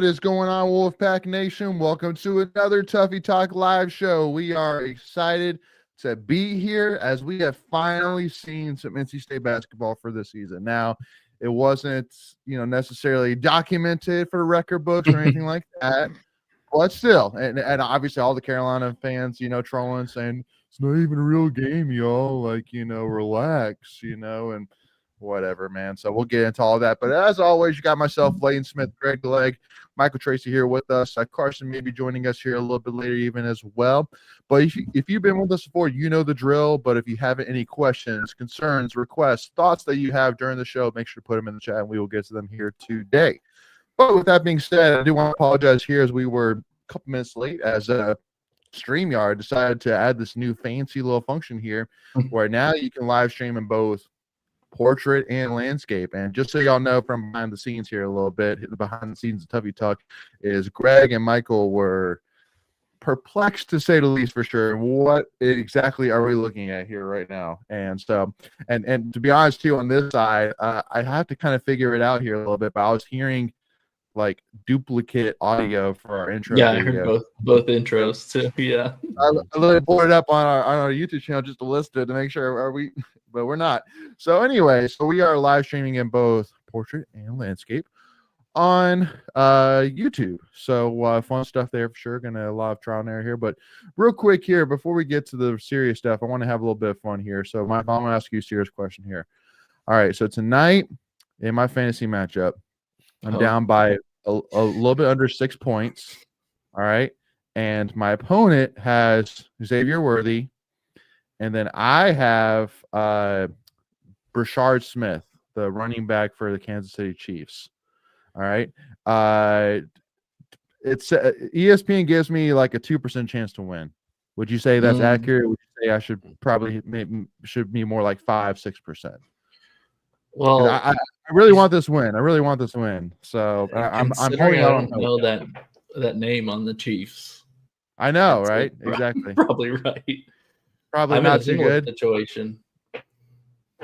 is going on, Wolfpack Nation? Welcome to another Tuffy Talk live show. We are excited to be here as we have finally seen some NC State basketball for this season. Now, it wasn't, necessarily documented for record books or anything like that, but still, and obviously all the Carolina fans, trolling, saying it's not even a real game, y'all. Like, relax, and whatever, man. So we'll get into all that. But as always, you got myself, Layton Smith, Greg DeLeg, Michael Tracy here with us. Carson may be joining us here a little bit later even as well. But if you've been with us before, you know the drill. But if you have any questions, concerns, requests, thoughts that you have during the show, make sure to put them in the chat and we will get to them here today. But with that being said, I do want to apologize here as we were a couple minutes late as StreamYard decided to add this new fancy little function here where now you can live stream in both portrait and landscape. And just so y'all know from behind the scenes here a little bit, the behind the scenes of Tuffy Talk is Greg and Michael were perplexed to say the least for sure. What exactly are we looking at here right now? And so, and to be honest too, on this side, I have to kind of figure it out here a little bit, but I was hearing like duplicate audio for our intro. Yeah, video. I heard both intros too. Yeah, I literally pulled it up on our YouTube channel just to list it to make sure but we're not. So anyway, so we are live streaming in both portrait and landscape on YouTube. So fun stuff there for sure. Gonna a lot of trial and error here, but real quick here before we get to the serious stuff, I want to have a little bit of fun here. So I'm gonna ask you a serious question here. All right, so tonight in my fantasy matchup, I'm down by a little bit under 6 points. All right. And my opponent has Xavier Worthy. And then I have Brashard Smith, the running back for the Kansas City Chiefs. All right. It's ESPN gives me like a 2% chance to win. Would you say that's accurate? Would you say I should should be more like 5-6%? Well, I really want this win. So I'm holding out on know that name on the Chiefs. I know, right? Exactly. Probably right. Probably not too good situation.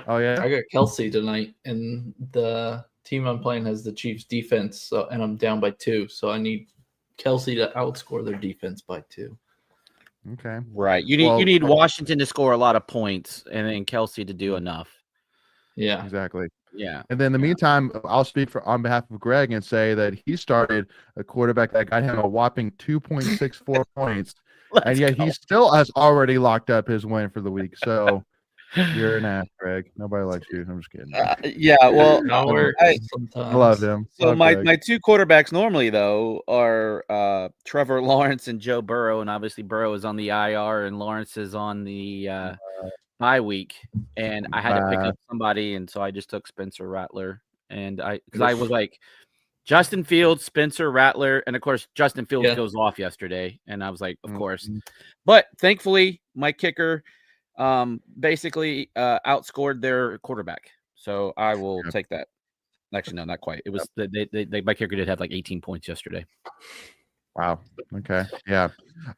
Oh yeah. I got Kelsey tonight, and the team I'm playing has the Chiefs defense. So, and I'm down by 2, so I need Kelsey to outscore their defense by 2. Okay. Right. You need Washington to score a lot of points, and then Kelsey to do enough. Yeah, exactly. Yeah. And then in the meantime, I'll speak on behalf of Greg and say that he started a quarterback that got him a whopping 2.64 points, and yet he still has already locked up his win for the week. So you're an ass, Greg. Nobody likes you. I'm just kidding. Yeah. Well, I love him. So my 2 quarterbacks normally though are Trevor Lawrence and Joe Burrow, and obviously Burrow is on the IR and Lawrence is on the bye week, and I had to pick up somebody, and so I just took Spencer Rattler, and I was like Justin Fields, Spencer Rattler, and of course Justin Fields goes off yesterday, and I was like, of course, but thankfully my kicker basically outscored their quarterback, so I will take that. Actually, no, not quite. It was my kicker did have like 18 points yesterday. Wow. Okay. Yeah.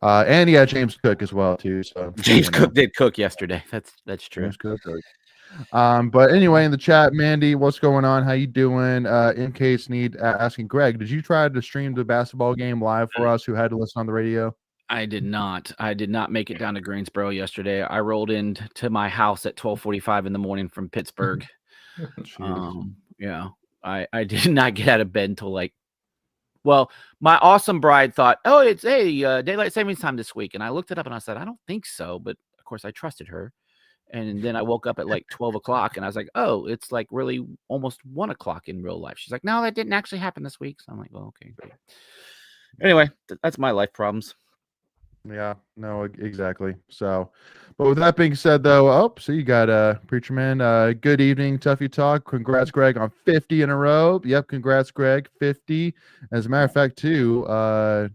And he had James Cook as well too. So James Cook did cook yesterday. That's true. James Cook. But anyway, in the chat, Mandy, what's going on? How you doing? In case need asking Greg, did you try to stream the basketball game live for us who had to listen on the radio? I did not. I did not make it down to Greensboro yesterday. I rolled into my house at 12:45 in the morning from Pittsburgh. Yeah. I did not get out of bed until well, my awesome bride thought, oh, it's daylight savings time this week. And I looked it up and I said, I don't think so. But of course I trusted her. And then I woke up at like 12 o'clock and I was like, oh, it's like really almost 1 o'clock in real life. She's like, no, that didn't actually happen this week. So I'm like, well, okay, great. Anyway, that's my life problems. Yeah, no, exactly. So, but with that being said, though, so you got Preacher Man. Good evening, Tuffy Talk. Congrats, Greg, on 50 in a row. Yep, congrats, Greg. 50. As a matter of fact, too. Well,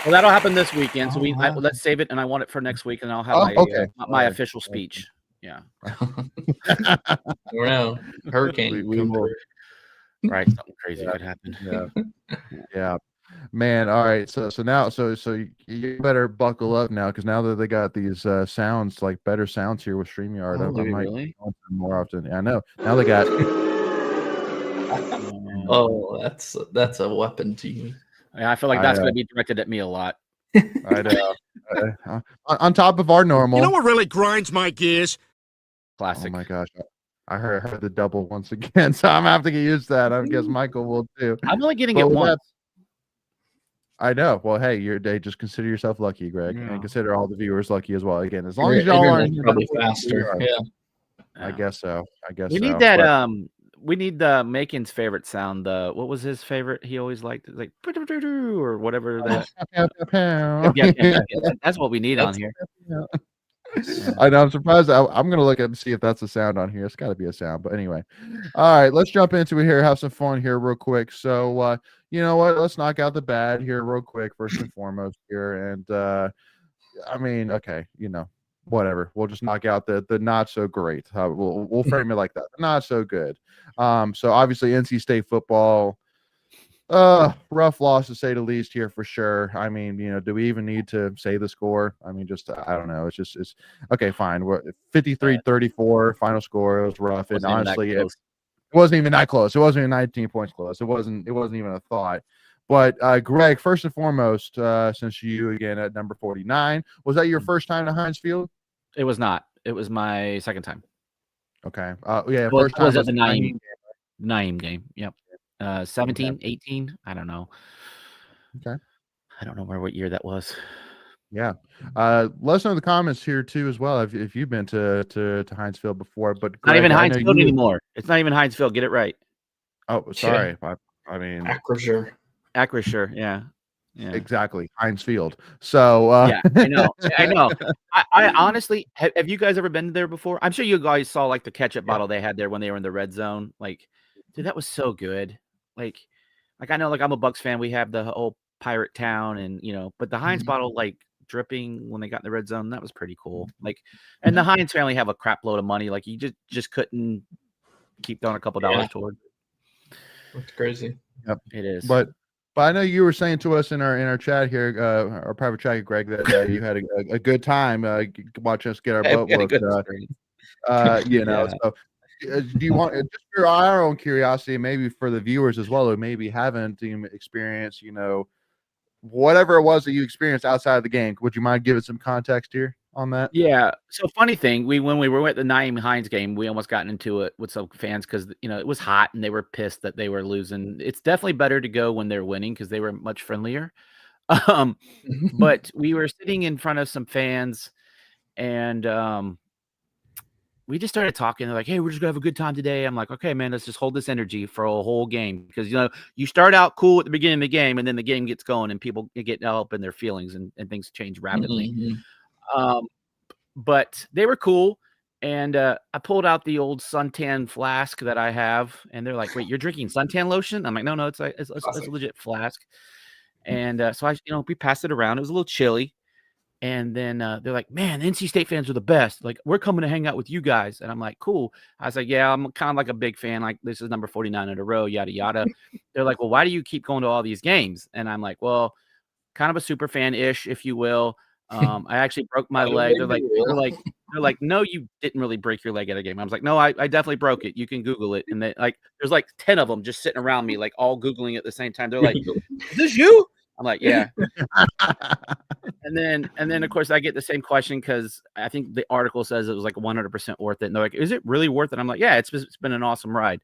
that'll happen this weekend. So let's save it, and I want it for next week, and I'll have my official speech. Yeah. Around hurricane. Right, something crazy could happen. Yeah. Man, all right. So now, so you better buckle up now, because now that they got these sounds, like better sounds here with StreamYard, I might really? more often. I know. Now they got Oh, that's a weapon to you. I feel like that's going to be directed at me a lot. I know. On top of our normal. You know what really grinds my gears? Classic. Oh my gosh. I heard the double once again, so I'm gonna have to get used to that. I guess Michael will too. I'm only getting it once. I know. Well, hey, just consider yourself lucky, Greg, and consider all the viewers lucky as well. Again, as long as y'all aren't probably faster. Yeah. I guess so. We need that. We need the Macon's favorite sound. What was his favorite? He always liked it, like or whatever that. That's what we need on here. Yeah. I know. I'm surprised. I'm gonna look up and see if that's a sound on here. It's got to be a sound. But anyway, all right. Let's jump into it here. Have some fun here, real quick. So, you know what? Let's knock out the bad here, real quick. First and foremost here, and I mean, okay, whatever. We'll just knock out the not so great. We'll frame it like that. Not so good. So obviously NC State football, rough loss to say the least here for sure. I mean, do we even need to say the score? I mean, just I don't know. It's okay, fine. We're 53-34 final score. It was rough, and honestly, it wasn't even that close. It wasn't even 19 points close. It wasn't even a thought. But Greg, first and foremost, since you again at number 49, was that your first time to Heinz Field? It was not. It was my second time. Okay. Yeah. Well, first time was at the Naeem game. Yep. 17, 18. I don't know. Okay. I don't know what year that was. Yeah. Let us know in the comments here too as well if you've been to Heinz Field before. But Greg, not even Heinz Field anymore. It's not even Heinz Field. Get it right. Oh, sorry. Yeah. I mean Acrisure. Yeah. Yeah. Exactly. Heinz Field. So yeah, I know. I honestly have you guys ever been there before? I'm sure you guys saw like the ketchup bottle they had there when they were in the red zone. Like, dude, that was so good. Like I know, like I'm a Bucks fan. We have the whole Pirate Town, and but the Heinz bottle like dripping when they got in the red zone, that was pretty cool. Like, and the Heinz family have a crap load of money. Like you just couldn't keep throwing a couple dollars toward. That's crazy. Yep, it is. But I know you were saying to us in our chat here, our private chat, Greg, that you had a good time watching us get our butt whooped. So do you want, just for our own curiosity, maybe for the viewers as well, who maybe haven't experienced, whatever it was that you experienced outside of the game, would you mind giving some context here on that? Yeah. So funny thing, when we were at the Naeem Heinz game, we almost got into it with some fans because it was hot and they were pissed that they were losing. It's definitely better to go when they're winning because they were much friendlier. But we were sitting in front of some fans, and we just started talking. They're like, "Hey, we're just gonna have a good time today." I'm like, "Okay, man, let's just hold this energy for a whole game because you start out cool at the beginning of the game, and then the game gets going, and people get all up in their feelings, and things change rapidly." But they were cool, and I pulled out the old suntan flask that I have, and they're like, "Wait, you're drinking suntan lotion?" I'm like, "No, it's a legit flask." And so we passed it around. It was a little chilly. And then they're like, "Man, the NC State fans are the best. Like, we're coming to hang out with you guys." And I'm like, "Cool." I was like, "Yeah, I'm kind of like a big fan. Like, this is number 49 in a row, yada, yada." They're like, "Well, why do you keep going to all these games?" And I'm like, "Well, kind of a super fan-ish, if you will. I actually broke my leg." They're like, "No, you didn't really break your leg at a game." I was like, "No, I definitely broke it. You can Google it." And there's like 10 of them just sitting around me, like all Googling at the same time. They're like, "Is this you?" I'm like, "Yeah." And then of course I get the same question because I think the article says it was like 100% worth it. And they're like, "Is it really worth it?" I'm like, "Yeah, it's been an awesome ride."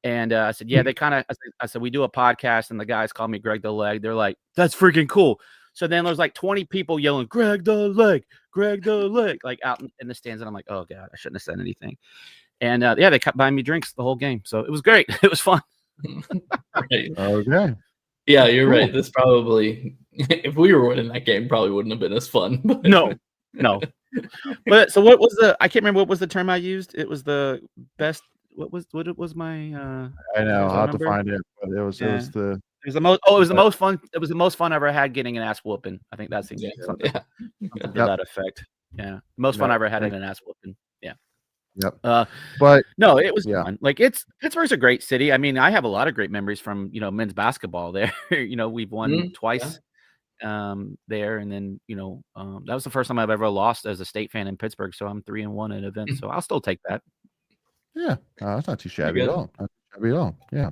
And I said, "Yeah, I said, we do a podcast and the guys call me Greg the Leg." They're like, "That's freaking cool." So then there's like 20 people yelling, "Greg the Leg, Greg the Leg," like out in the stands. And I'm like, "Oh God, I shouldn't have said anything." And they kept buying me drinks the whole game. So it was great. It was fun. Right. Okay. Yeah, you're right. This probably, if we were winning that game, probably wouldn't have been as fun. But... No. But so what was I can't remember what was the term I used. It was the best. What was my? I know. I'll have to find it. But it was the most fun. It was the most fun I ever had getting an ass whooping. I think that's something to that effect. Yeah, most fun I ever had in an ass whooping. Yeah. Yep. But no, it was fun. Like Pittsburgh's a great city. I mean, I have a lot of great memories from men's basketball there. We've won twice there, and then that was the first time I've ever lost as a State fan in Pittsburgh. So I'm 3-1 in events. So I'll still take that. Yeah, that's not too shabby at all. be all. Yeah.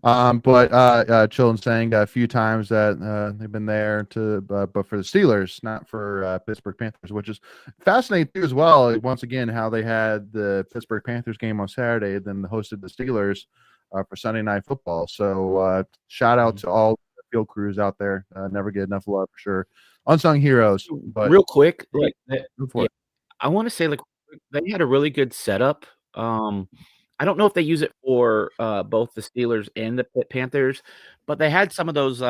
But Children saying a few times that they've been there but for the Steelers, not for Pittsburgh Panthers, which is fascinating too as well. Once again, how they had the Pittsburgh Panthers game on Saturday, then hosted the Steelers for Sunday Night Football. So shout out to all the field crews out there. Never get enough love for sure. Unsung heroes. But Real quick, Like, go for yeah, it. I want to say like they had a really good setup. I don't know if they use it for both the Steelers and the Panthers, but they had some of those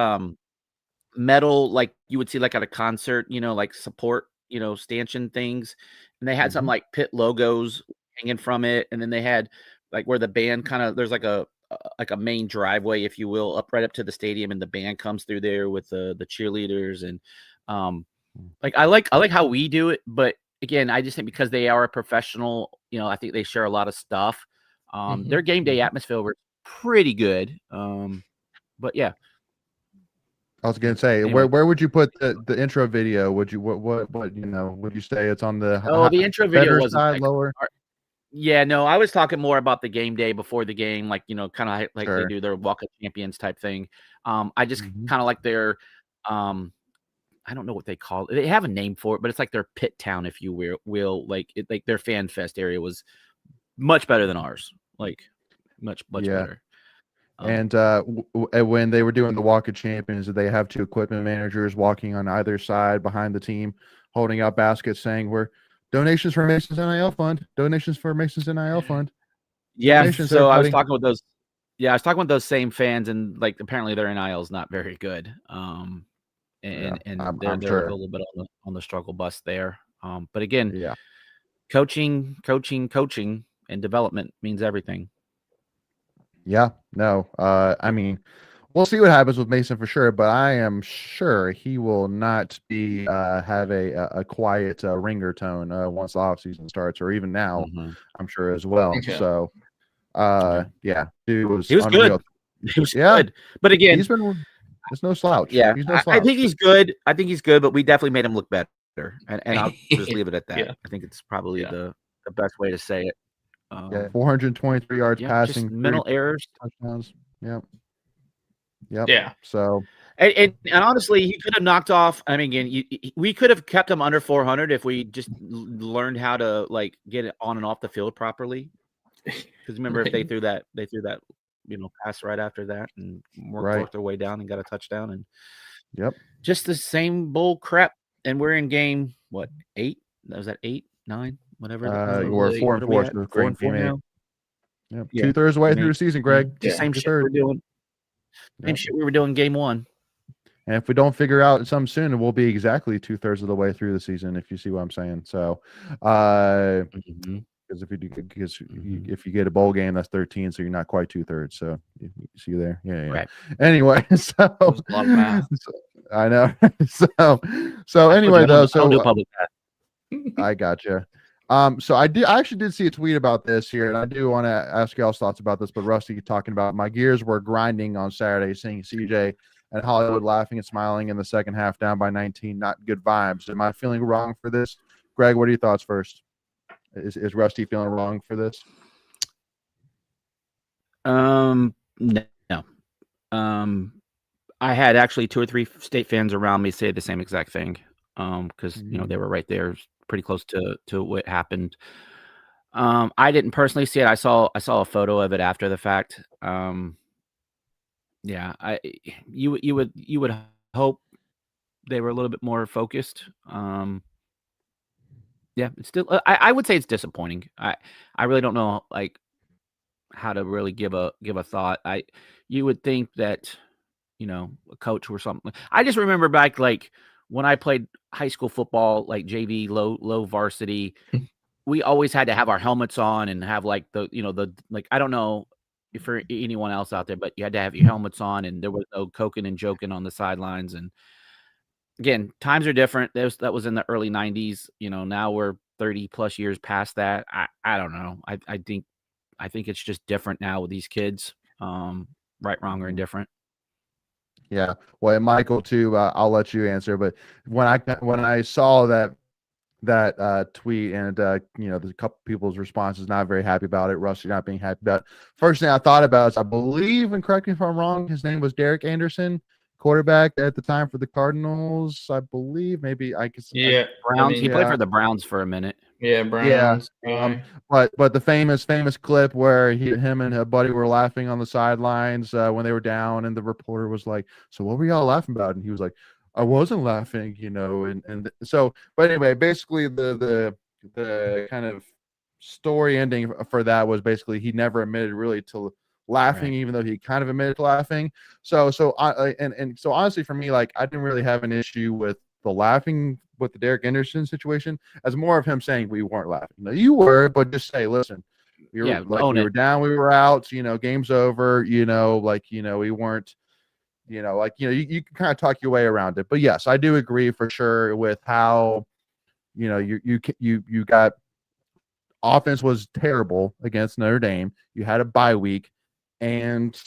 metal like you would see like at a concert, like support, stanchion things, and they had some like pit logos hanging from it, and then they had like where the band kind of there's like a main driveway, if you will, up right up to the stadium, and the band comes through there with the cheerleaders and like I like how we do it, but again, I just think because they are a professional, I think they share a lot of stuff. Their game day atmosphere was pretty good. But yeah. I was gonna say, Anyway. where would you put the intro video? Would you what would you say it's on the The intro video better wasn't side, like, lower? Yeah, no, I was talking more about the game day before the game, like kind of like Sure. they do their Walk of Champions type thing. I just kind of like their I don't know what they call it. They have a name for it, but it's like their pit town, if you will. Like their fan fest area was much better than ours. Like much Yeah. better. And when they were doing the Walk of Champions, they have two equipment managers walking on either side behind the team, holding out baskets, saying, "We're donations for Mason's NIL fund. Donations for Mason's NIL fund." Yeah. Donations, So I was everybody. talking with those. Yeah, I was talking with those same fans, and like apparently their NIL is not very good. And I'm they're sure. a little bit on the struggle bus there. But again, Yeah. coaching, and development means everything. Yeah. No. I mean, we'll see what happens with Mason for sure, but I am sure he will not be have a quiet ringer tone once the off season starts, or even now. I'm sure as well. Yeah. So, yeah, dude was He was unreal. good. He was good. But again, it's no slouch. Yeah, He's no I slouch. think he's good. But we definitely made him look better. And I'll just leave it at that. Yeah. I think it's probably the best way to say it. 423 yards passing, just mental 3 errors. touchdowns. Yep. Yeah. So, and honestly, he could have knocked off. I mean, again, we could have kept him under 400 if we just learned how to like get it on and off the field properly. Because remember, if they threw that pass right after that and worked their way down and got a touchdown, and just the same bull crap. And we're in game 8? Was that 8, 9, whatever? We're 4-4. So 4-4 now. Yep. 2/3 of the way through the season, Greg. Same shit we're doing. Same shit we were doing game 1. And if we don't figure out something soon, we'll be exactly 2/3 of the way through the season, if you see what I'm saying. So, because if you get a bowl game, that's 13, so you're not quite 2/3. So you see there, yeah. Right. Anyway, so a lot of math. I know. so anyway, though, so I don't do public math. I gotcha. So I actually did see a tweet about this here, and I do want to ask y'all's thoughts about this. But Rusty talking about my gears were grinding on Saturday, seeing CJ and Hollywood laughing and smiling in the second half, down by 19. Not good vibes. Am I feeling wrong for this, Greg? What are your thoughts first? Is Rusty feeling wrong for this? No. I had actually 2 or 3 state fans around me say the same exact thing. Because they were right there, pretty close to what happened. I didn't personally see it. I saw a photo of it after the fact. Yeah, you would hope they were a little bit more focused. Yeah, it's still. I would say it's disappointing. I really don't know like how to really give a thought. You would think that a coach or something. I just remember back like when I played high school football, like JV, low varsity. We always had to have our helmets on and have like the like I don't know if for anyone else out there, but you had to have your helmets on, and there was no coking and joking on the sidelines. And again, times are different. That was in the early 90s. Now we're 30 plus years past that. I don't know. I think it's just different now with these kids. Right, wrong, or indifferent. Yeah. Well, and Michael too. I'll let you answer. But when I saw that that tweet, and there's a couple people's responses not very happy about it. Rusty not being happy about it. First thing I thought about is, I believe, and correct me if I'm wrong, his name was Derek Anderson, quarterback at the time for the Cardinals. I believe, maybe I guess. Yeah, Browns. He played yeah. for the Browns for a minute. Yeah, Browns. But the famous clip where him and a buddy were laughing on the sidelines when they were down, and the reporter was like, "So what were y'all laughing about?" And he was like, "I wasn't laughing, and so." But anyway, basically the kind of story ending for that was basically he never admitted really to laughing, Right. even though he kind of admitted to laughing. So honestly, for me, like, I didn't really have an issue with the laughing with the Derek Anderson situation, as more of him saying we weren't laughing. No, you were, but just say, listen, we were down, we were out, game's over, we weren't, you can kind of talk your way around it. But yes, I do agree for sure with how, you got, offense was terrible against Notre Dame. You had a bye week, and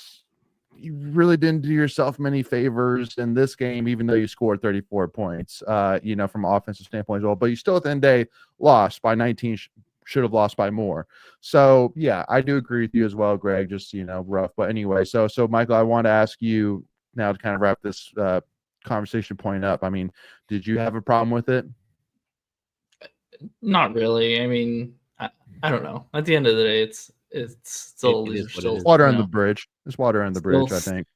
you really didn't do yourself many favors in this game, even though you scored 34 points, from an offensive standpoint as well. But you still, at the end of the day, lost by 19, should have lost by more. So, yeah, I do agree with you as well, Greg, just, rough. But anyway, so Michael, I want to ask you now to kind of wrap this conversation point up. I mean, did you have a problem with it? Not really. I mean, I don't know. At the end of the day, it's still, It these is are what it still is. Water on the bridge. It's water on the bridge, I Still- think.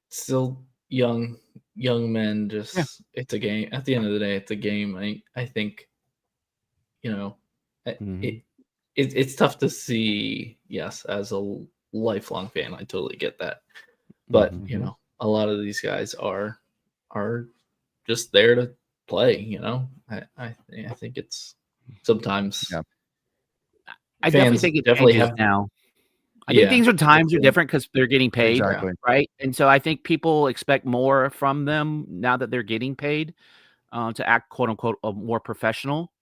still young men. Just it's a game. At the end of the day, it's a game. I think, it's tough to see. Yes, as a lifelong fan, I totally get that. But a lot of these guys are just there to play. I think it's sometimes. Yeah. I definitely fans think it definitely changes have- now. I think things are times are different because they're getting paid, Exactly. right? And so I think people expect more from them now that they're getting paid to act, quote unquote, more professional.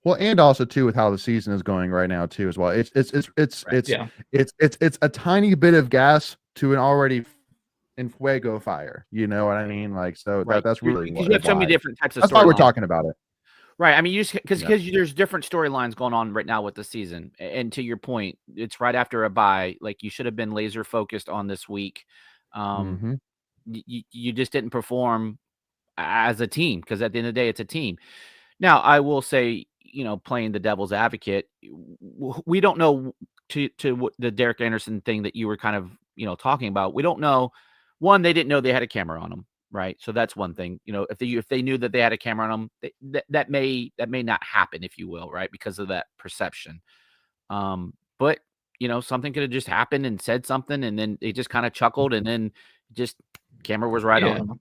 Well, and also too with how the season is going right now too as well. It's a tiny bit of gas to an already in fuego fire. You know what I mean? Like, so Right. that's really because you have so many different types of that's why we're storylines. talking about it. Right. I mean, you just because there's different storylines going on right now with the season. And to your point, it's right after a bye. Like, you should have been laser focused on this week. You just didn't perform as a team, because at the end of the day, it's a team. Now, I will say, playing the devil's advocate, we don't know to the Derek Anderson thing that you were kind of, talking about. We don't know. One, they didn't know they had a camera on them. Right. So that's one thing, if they knew that they had a camera on them, that may not happen, if you will. Right. Because of that perception. But, something could have just happened and said something, and then they just kind of chuckled, and then just camera was right on.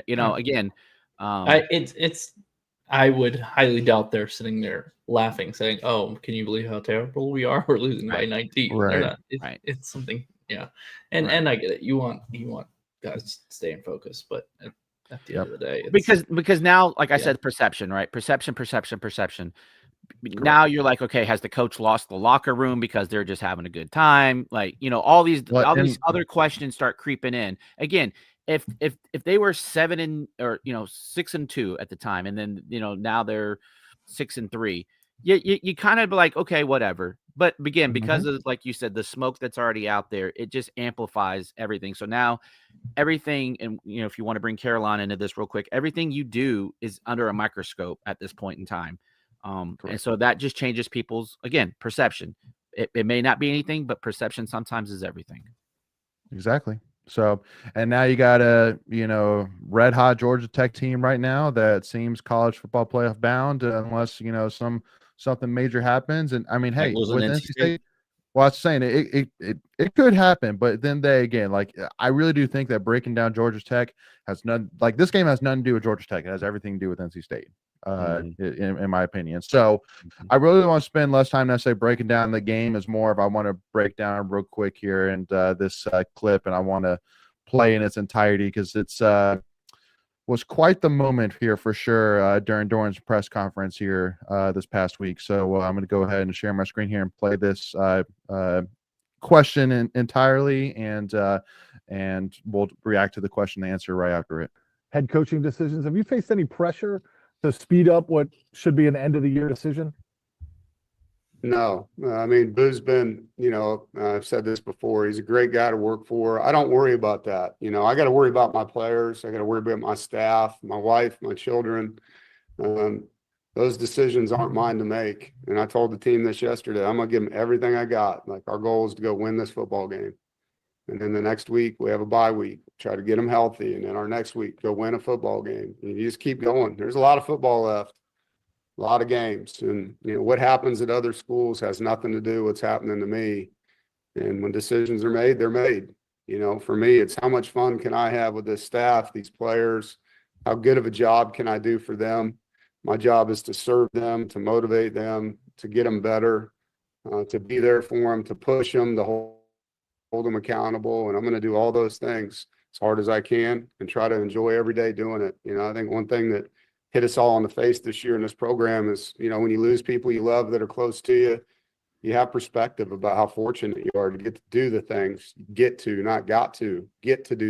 Again, I would highly doubt they're sitting there laughing, saying, "Oh, can you believe how terrible we are? We're losing by 19." Right. They're not. It's something, and I get it. You want guys to stay in focus, but at the end of the day, because now, like I said, perception, right? Perception. Now you're like, okay, has the coach lost the locker room because they're just having a good time? Like, all these other questions start creeping in. Again, if they were 6-2 at the time, and then now they're 6-3, you kind of be like, okay, whatever. But again, because of, like you said, the smoke that's already out there, it just amplifies everything. So now everything, and if you want to bring Caroline into this real quick, everything you do is under a microscope at this point in time. And so that just changes people's, again, perception. It may not be anything, but perception sometimes is everything. Exactly. So, and now you got a, red hot Georgia Tech team right now that seems college football playoff bound, unless, something major happens. And I mean, hey, with NC State, well, I was saying it could happen, but then I really do think that breaking down Georgia Tech this game has nothing to do with Georgia Tech. It has everything to do with NC State, in my opinion. So I really don't want to spend less time necessarily breaking down the game. Is more of I want to break down real quick here and this clip, and I want to play in its entirety because it's was quite the moment here for sure during Doran's press conference here this past week. So I'm going to go ahead and share my screen here and play this question entirely, and we'll react to the question and answer right after it. Head coaching decisions. Have you faced any pressure to speed up what should be an end of the year decision? No, I mean, Boo's been, I've said this before, he's a great guy to work for. I don't worry about that. I got to worry about my players. I got to worry about my staff, my wife, my children. Those decisions aren't mine to make. And I told the team this yesterday, I'm going to give them everything I got. Like, our goal is to go win this football game. And then the next week we have a bye week, try to get them healthy. And then our next week, go win a football game. And you just keep going. There's a lot of football left. A lot of games, and what happens at other schools has nothing to do with what's happening to me. And when decisions are made, they're made. For me, it's how much fun can I have with this staff, these players? How good of a job can I do for them? My job is to serve them, to motivate them, to get them better, to be there for them, to push them, to hold them accountable. And I'm going to do all those things as hard as I can and try to enjoy every day doing it. I think one thing that hit us all in the face this year in this program is, when you lose people you love that are close to you, you have perspective about how fortunate you are to get to do the things, get to do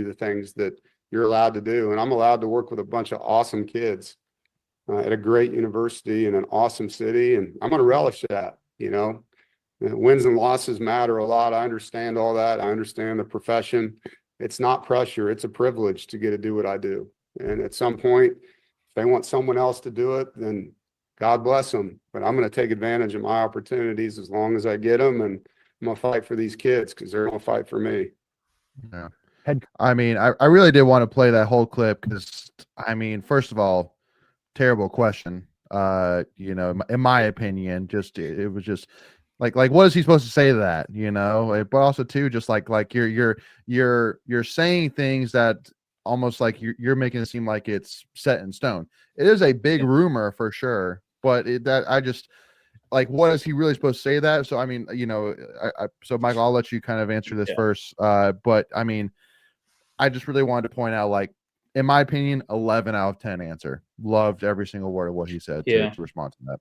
the things that you're allowed to do. And I'm allowed to work with a bunch of awesome kids at a great university in an awesome city. And I'm going to relish that, wins and losses matter a lot. I understand all that. I understand the profession. It's not pressure. It's a privilege to get to do what I do. And at some point, if they want someone else to do it, then God bless them. But I'm going to take advantage of my opportunities as long as I get them. And I'm going to fight for these kids because they're going to fight for me. Yeah. I mean, I really did want to play that whole clip because, first of all, terrible question. In my opinion, it was just like what is he supposed to say to that? But also too, just like you're saying things that almost like you're making it seem like it's set in stone. It is a big rumor for sure, but what is he really supposed to say that? So, so Michael, I'll let you kind of answer this first. But I just really wanted to point out, in my opinion, 11 out of 10 answer. Loved every single word of what he said to respond to that.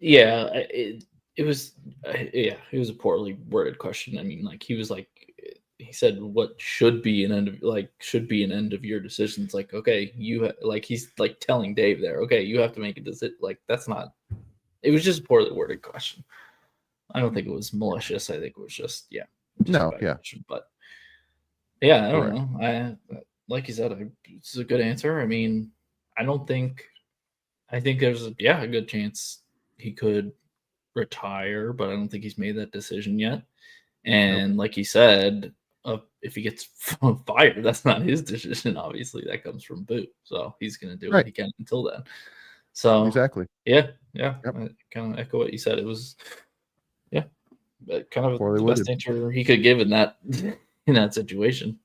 Yeah, it was a poorly worded question. He said what should be an end of year decisions. Like, okay, he's like telling Dave there, okay, you have to make a decision. Like, that's not. It was just a poorly worded question. I don't think it was malicious. I think it was just question. But I don't know. I like you said, it's a good answer. I think there's a good chance he could retire, but I don't think he's made that decision yet. And like he said, if he gets fired, that's not his decision. Obviously, that comes from Boo. So he's going to do what he can until then. So exactly. Yeah. Yep. I kind of echo what you said. It was, kind of the best answer he could give in that situation.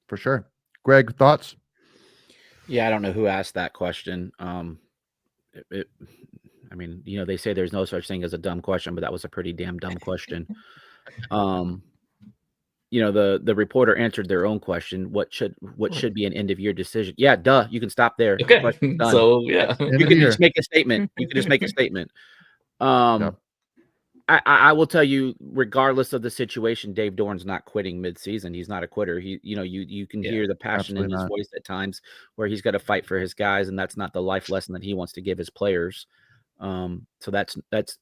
For sure. Greg, thoughts? Yeah, I don't know who asked that question. They say there's no such thing as a dumb question, but that was a pretty damn dumb question. The reporter answered their own question. What should be an end of year decision? Yeah, duh. You can stop there. Okay. So you can just make a statement. I will tell you, regardless of the situation, Dave Dorn's not quitting midseason. He's not a quitter. You can hear the passion in his voice at times where he's got to fight for his guys, and that's not the life lesson that he wants to give his players. So that's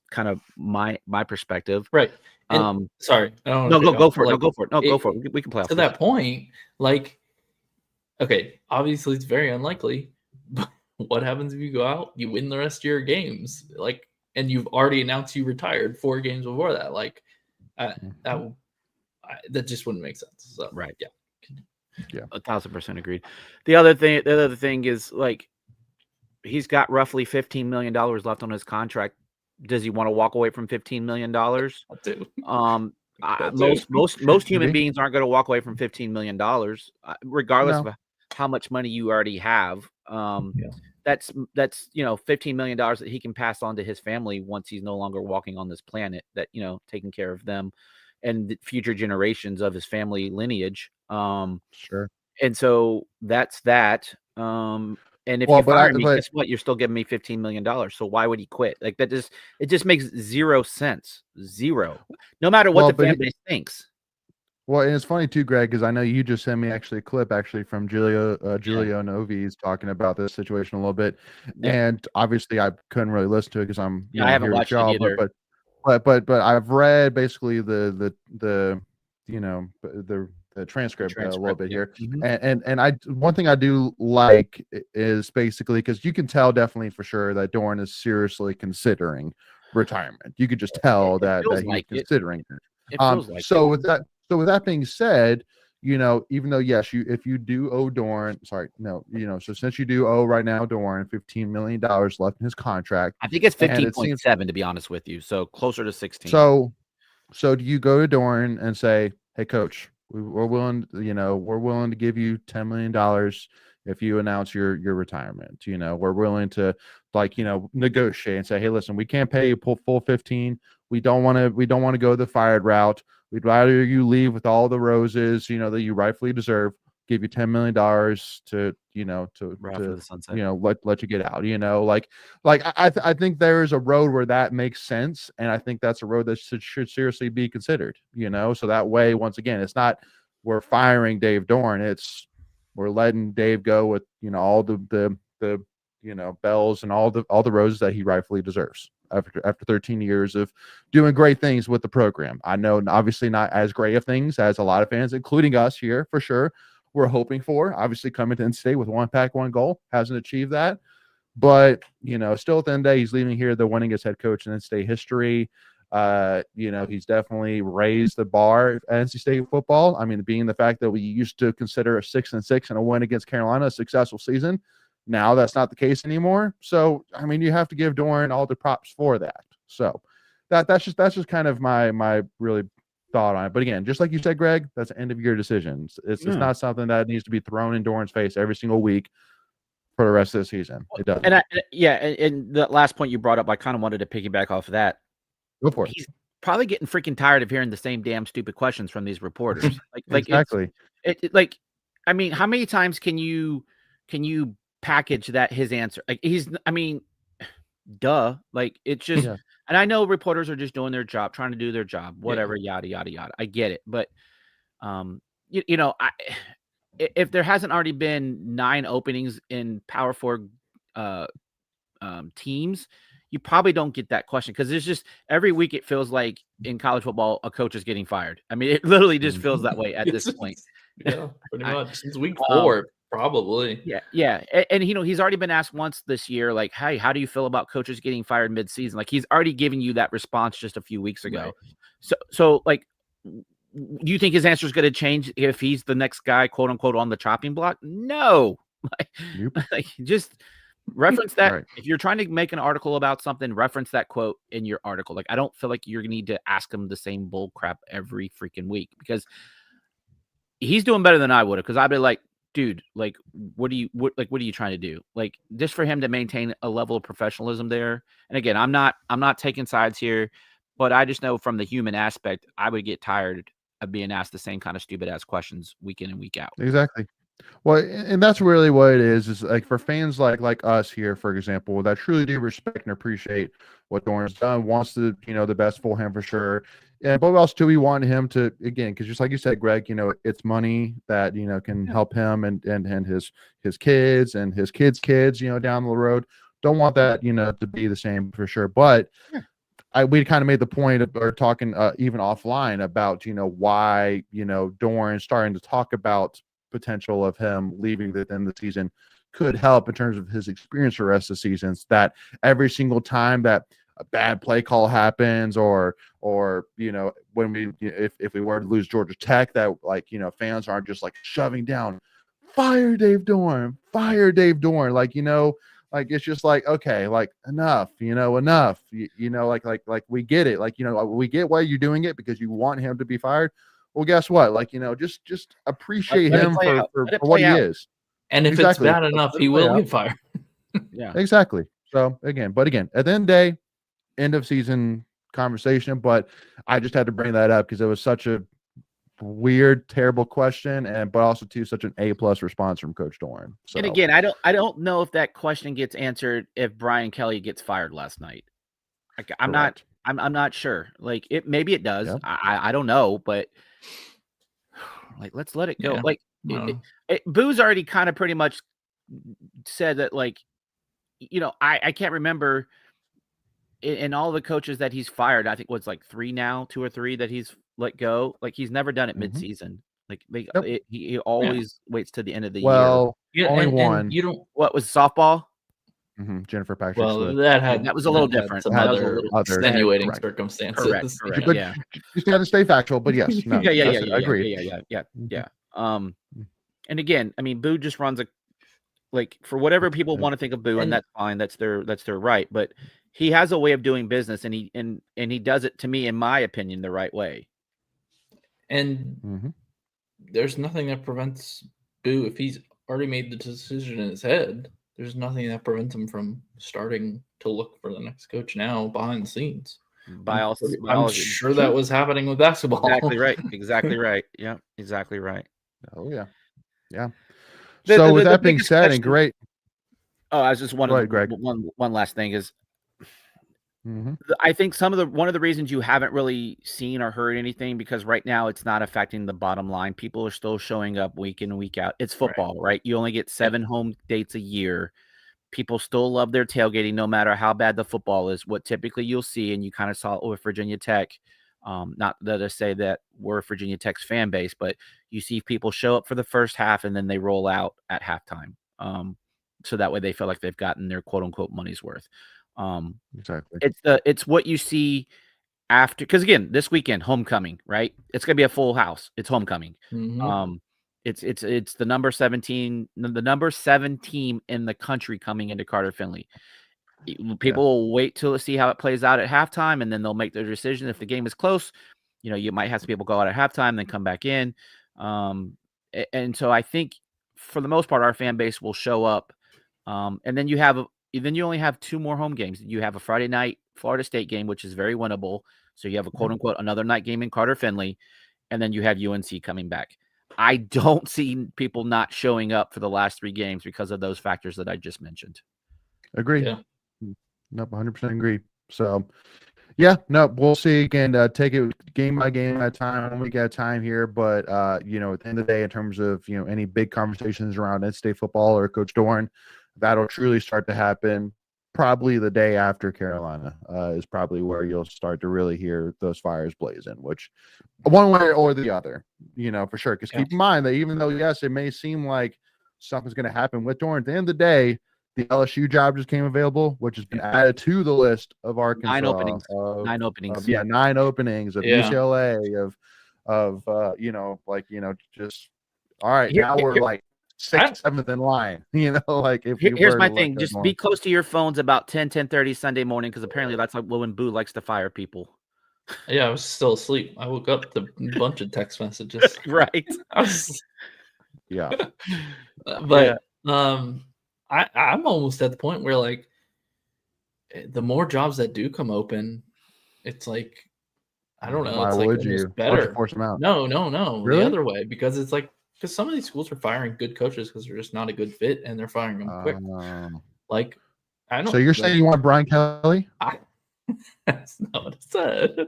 kind of my perspective. Right. Sorry. Go for it. Go for it. We can play off to that point. Okay, obviously it's very unlikely, but what happens if you go out, you win the rest of your games? And you've already announced you retired 4 games before that. That just wouldn't make sense. So, right. Yeah. 1,000% agreed. The other thing is, he's got roughly $15 million left on his contract. Does he want to walk away from $15 million? Most human beings aren't going to walk away from $15 million, regardless of how much money you already have. That's $15 million that he can pass on to his family once he's no longer walking on this planet, that, taking care of them and the future generations of his family lineage. Sure. And so that's that. And if you fire me, guess what? You're still giving me $15 million. So why would he quit? It just makes zero sense. Zero. No matter what the fan base thinks. Well, and it's funny too, Greg, because I know you just sent me actually a clip from Julio Novi's talking about this situation a little bit, Yep. and obviously I couldn't really listen to it because I'm Yeah, I haven't here with watched it y'all, either. but I've read basically the the transcript a little bit yeah. here, Mhm. and I one thing I do like is basically because you can tell definitely for sure that Doran is seriously considering retirement. You could just tell It feels that he's like it. considering it. It feels like it. So with that being said, even though yes, if you do owe Doran, sorry, no, so since you do owe right now Doran $15 million left in his contract, I think it's and it seems 15.7 to be honest with you. So closer to 16. so do you go to Doran and say, "Hey, coach, we're willing, we're willing to give you $10 million if you announce your retirement. We're willing to negotiate and say, hey, listen, we can't pay you full 15. We don't want to go the fired route. We'd rather you leave with all the roses, that you rightfully deserve. Give you $10 million Right off into the sunset. let you get out. I think there is a road where that makes sense, and I think that's a road that should seriously be considered. So that way, once again, it's not we're firing Dave Dorn. It's we're letting Dave go with all the bells and all the roses that he rightfully deserves after 13 years of doing great things with the program. I know obviously not as great of things as a lot of fans, including us here for sure, we're hoping for. Obviously coming to in-state with one pack, one goal, hasn't achieved that. But, still at the end of the day, he's leaving here the winningest head coach in in-state history. He's definitely raised the bar at NC State football. I mean, being the fact that we used to consider a 6-6 and a win against Carolina a successful season. Now that's not the case anymore. So, I mean, you have to give Doran all the props for that. So that's just kind of my really thought on it. But again, just like you said, Greg, that's end of year decisions. It's not something that needs to be thrown in Doran's face every single week for the rest of the season. It doesn't. And the last point you brought up, I kind of wanted to piggyback off of that. Go for it. He's probably getting freaking tired of hearing the same damn stupid questions from these reporters. Exactly. I mean, how many times can you package that his answer? Duh. Like it's just, and I know reporters are just doing their job, trying to do their job, whatever, yada yada yada. I get it, but if there hasn't already been 9 openings in Power 4 teams, you probably don't get that question because it's just every week it feels like in college football a coach is getting fired. I mean, it literally just feels that way at this point. Yeah, pretty much since week 4, probably. Yeah, and he's already been asked once this year, like, "Hey, how do you feel about coaches getting fired mid-season?" Like he's already given you that response just a few weeks ago. Right. So like, do you think his answer is going to change if he's the next guy, quote unquote, on the chopping block? No, just reference that. Right. If you're trying to make an article about something, reference that quote in your article. Like, I don't feel like you're going to need to ask him the same bull crap every freaking week because he's doing better than I would have. Because I'd be like, dude, like, what are you trying to do? Like, just for him to maintain a level of professionalism there. And again, I'm not taking sides here, but I just know from the human aspect, I would get tired of being asked the same kind of stupid ass questions week in and week out. Exactly. Well, and that's really what it is like for fans like us here, for example, that truly do respect and appreciate what Doran's done, wants to, the best for him for sure. And but also too, we want him to, again, because just like you said, Greg, it's money that, can help him and his kids and his kids' kids, down the road. Don't want that, to be the same for sure. But we kind of made the point of or talking even offline about, why, Doran's starting to talk about potential of him leaving within the season could help in terms of his experience for the rest of the seasons, that every single time that a bad play call happens or when we if we were to lose Georgia Tech, that fans aren't just like shoving down fire Dave Dorn, like it's just like, okay, like enough, enough, like we get it, we get why you're doing it because you want him to be fired. Well, guess what? Just appreciate him for what he is. And if it's bad enough, he will get fired. Yeah, exactly. So again, at the end of the day, end of season conversation. But I just had to bring that up because it was such a weird, terrible question, but also too such an A+ response from Coach Doran. So. And again, I don't know if that question gets answered if Brian Kelly gets fired last night. I'm not sure. Like maybe it does. Yeah. I don't know, but Like, let's let it go. Yeah. Like, Boo's already kind of pretty much said that, like, I can't remember in all the coaches that he's fired. I think what's like 2 or 3 that he's let go. Like, he's never done it mid-season. Like, he always waits to the end of the year. Well, Yeah, only and one. you don't. What was softball? Jennifer Patrick Well, Smith. that was a little had different. Some That was a other little extenuating correct. circumstances. Correct. But Yeah. you just got to stay factual. But yes, no, Yeah. I agree. Yeah. And again, I mean, Boo just runs for whatever people want to think of Boo, and that's fine. That's their right. But he has a way of doing business, and he does it, to me, in my opinion, the right way. And there's nothing that prevents Boo, if he's already made the decision in his head, there's nothing that prevents him from starting to look for the next coach now behind the scenes. I'm sure that was happening with basketball. Exactly right. Yeah, exactly right. Oh yeah. So with that being said, and great. Oh, I was just one last thing is, I think one of the reasons you haven't really seen or heard anything, because right now it's not affecting the bottom line. People are still showing up week in and week out. It's football, right? You only get 7 home dates a year. People still love their tailgating, no matter how bad the football is. What typically you'll see, and you kind of saw it with Virginia Tech. Not that I say that we're Virginia Tech's fan base, but you see people show up for the first half and then they roll out at halftime. So that way they feel like they've gotten their quote unquote money's worth. Exactly. It's what you see after, because again, this weekend, homecoming, right? It's gonna be a full house. It's homecoming. It's the number 17 team in the country coming into Carter Finley. People will wait till to see how it plays out at halftime, and then they'll make their decision. If the game is close, you might have some people go out at halftime, then come back in. And so I think for the most part, our fan base will show up. And then you only have 2 more home games. You have a Friday night Florida State game, which is very winnable. So you have a quote unquote another night game in Carter Finley, and then you have UNC coming back. I don't see people not showing up for the last 3 games because of those factors that I just mentioned. Agree. Yeah. Nope, 100% agree. So, yeah, no, we'll see. Again, take it game by game at a time when we get time here. But, at the end of the day, in terms of, any big conversations around in-state football or Coach Dorn, that'll truly start to happen probably the day after Carolina is probably where you'll start to really hear those fires blazing, which one way or the other, for sure. Because keep in mind that even though, yes, it may seem like something's going to happen with Dorn, at the end of the day, the LSU job just came available, which has been added to the list of Arkansas. 9 openings. 9 openings. 9 openings of UCLA, just all right. Now we're like 6th, 7th in line. Here's my thing: just be close to your phones about 10:30 Sunday morning, because apparently that's like when Boo likes to fire people. Yeah, I was still asleep. I woke up to a bunch of text messages. Right. But I'm almost at the point where, like, the more jobs that do come open, it's like, I don't know. It's like almost better. Force them out? No. Really? The other way, because it's like, because some of these schools are firing good coaches because they're just not a good fit, and they're firing them quick. Like, I don't. So you're saying you want Brian Kelly? That's not what I said.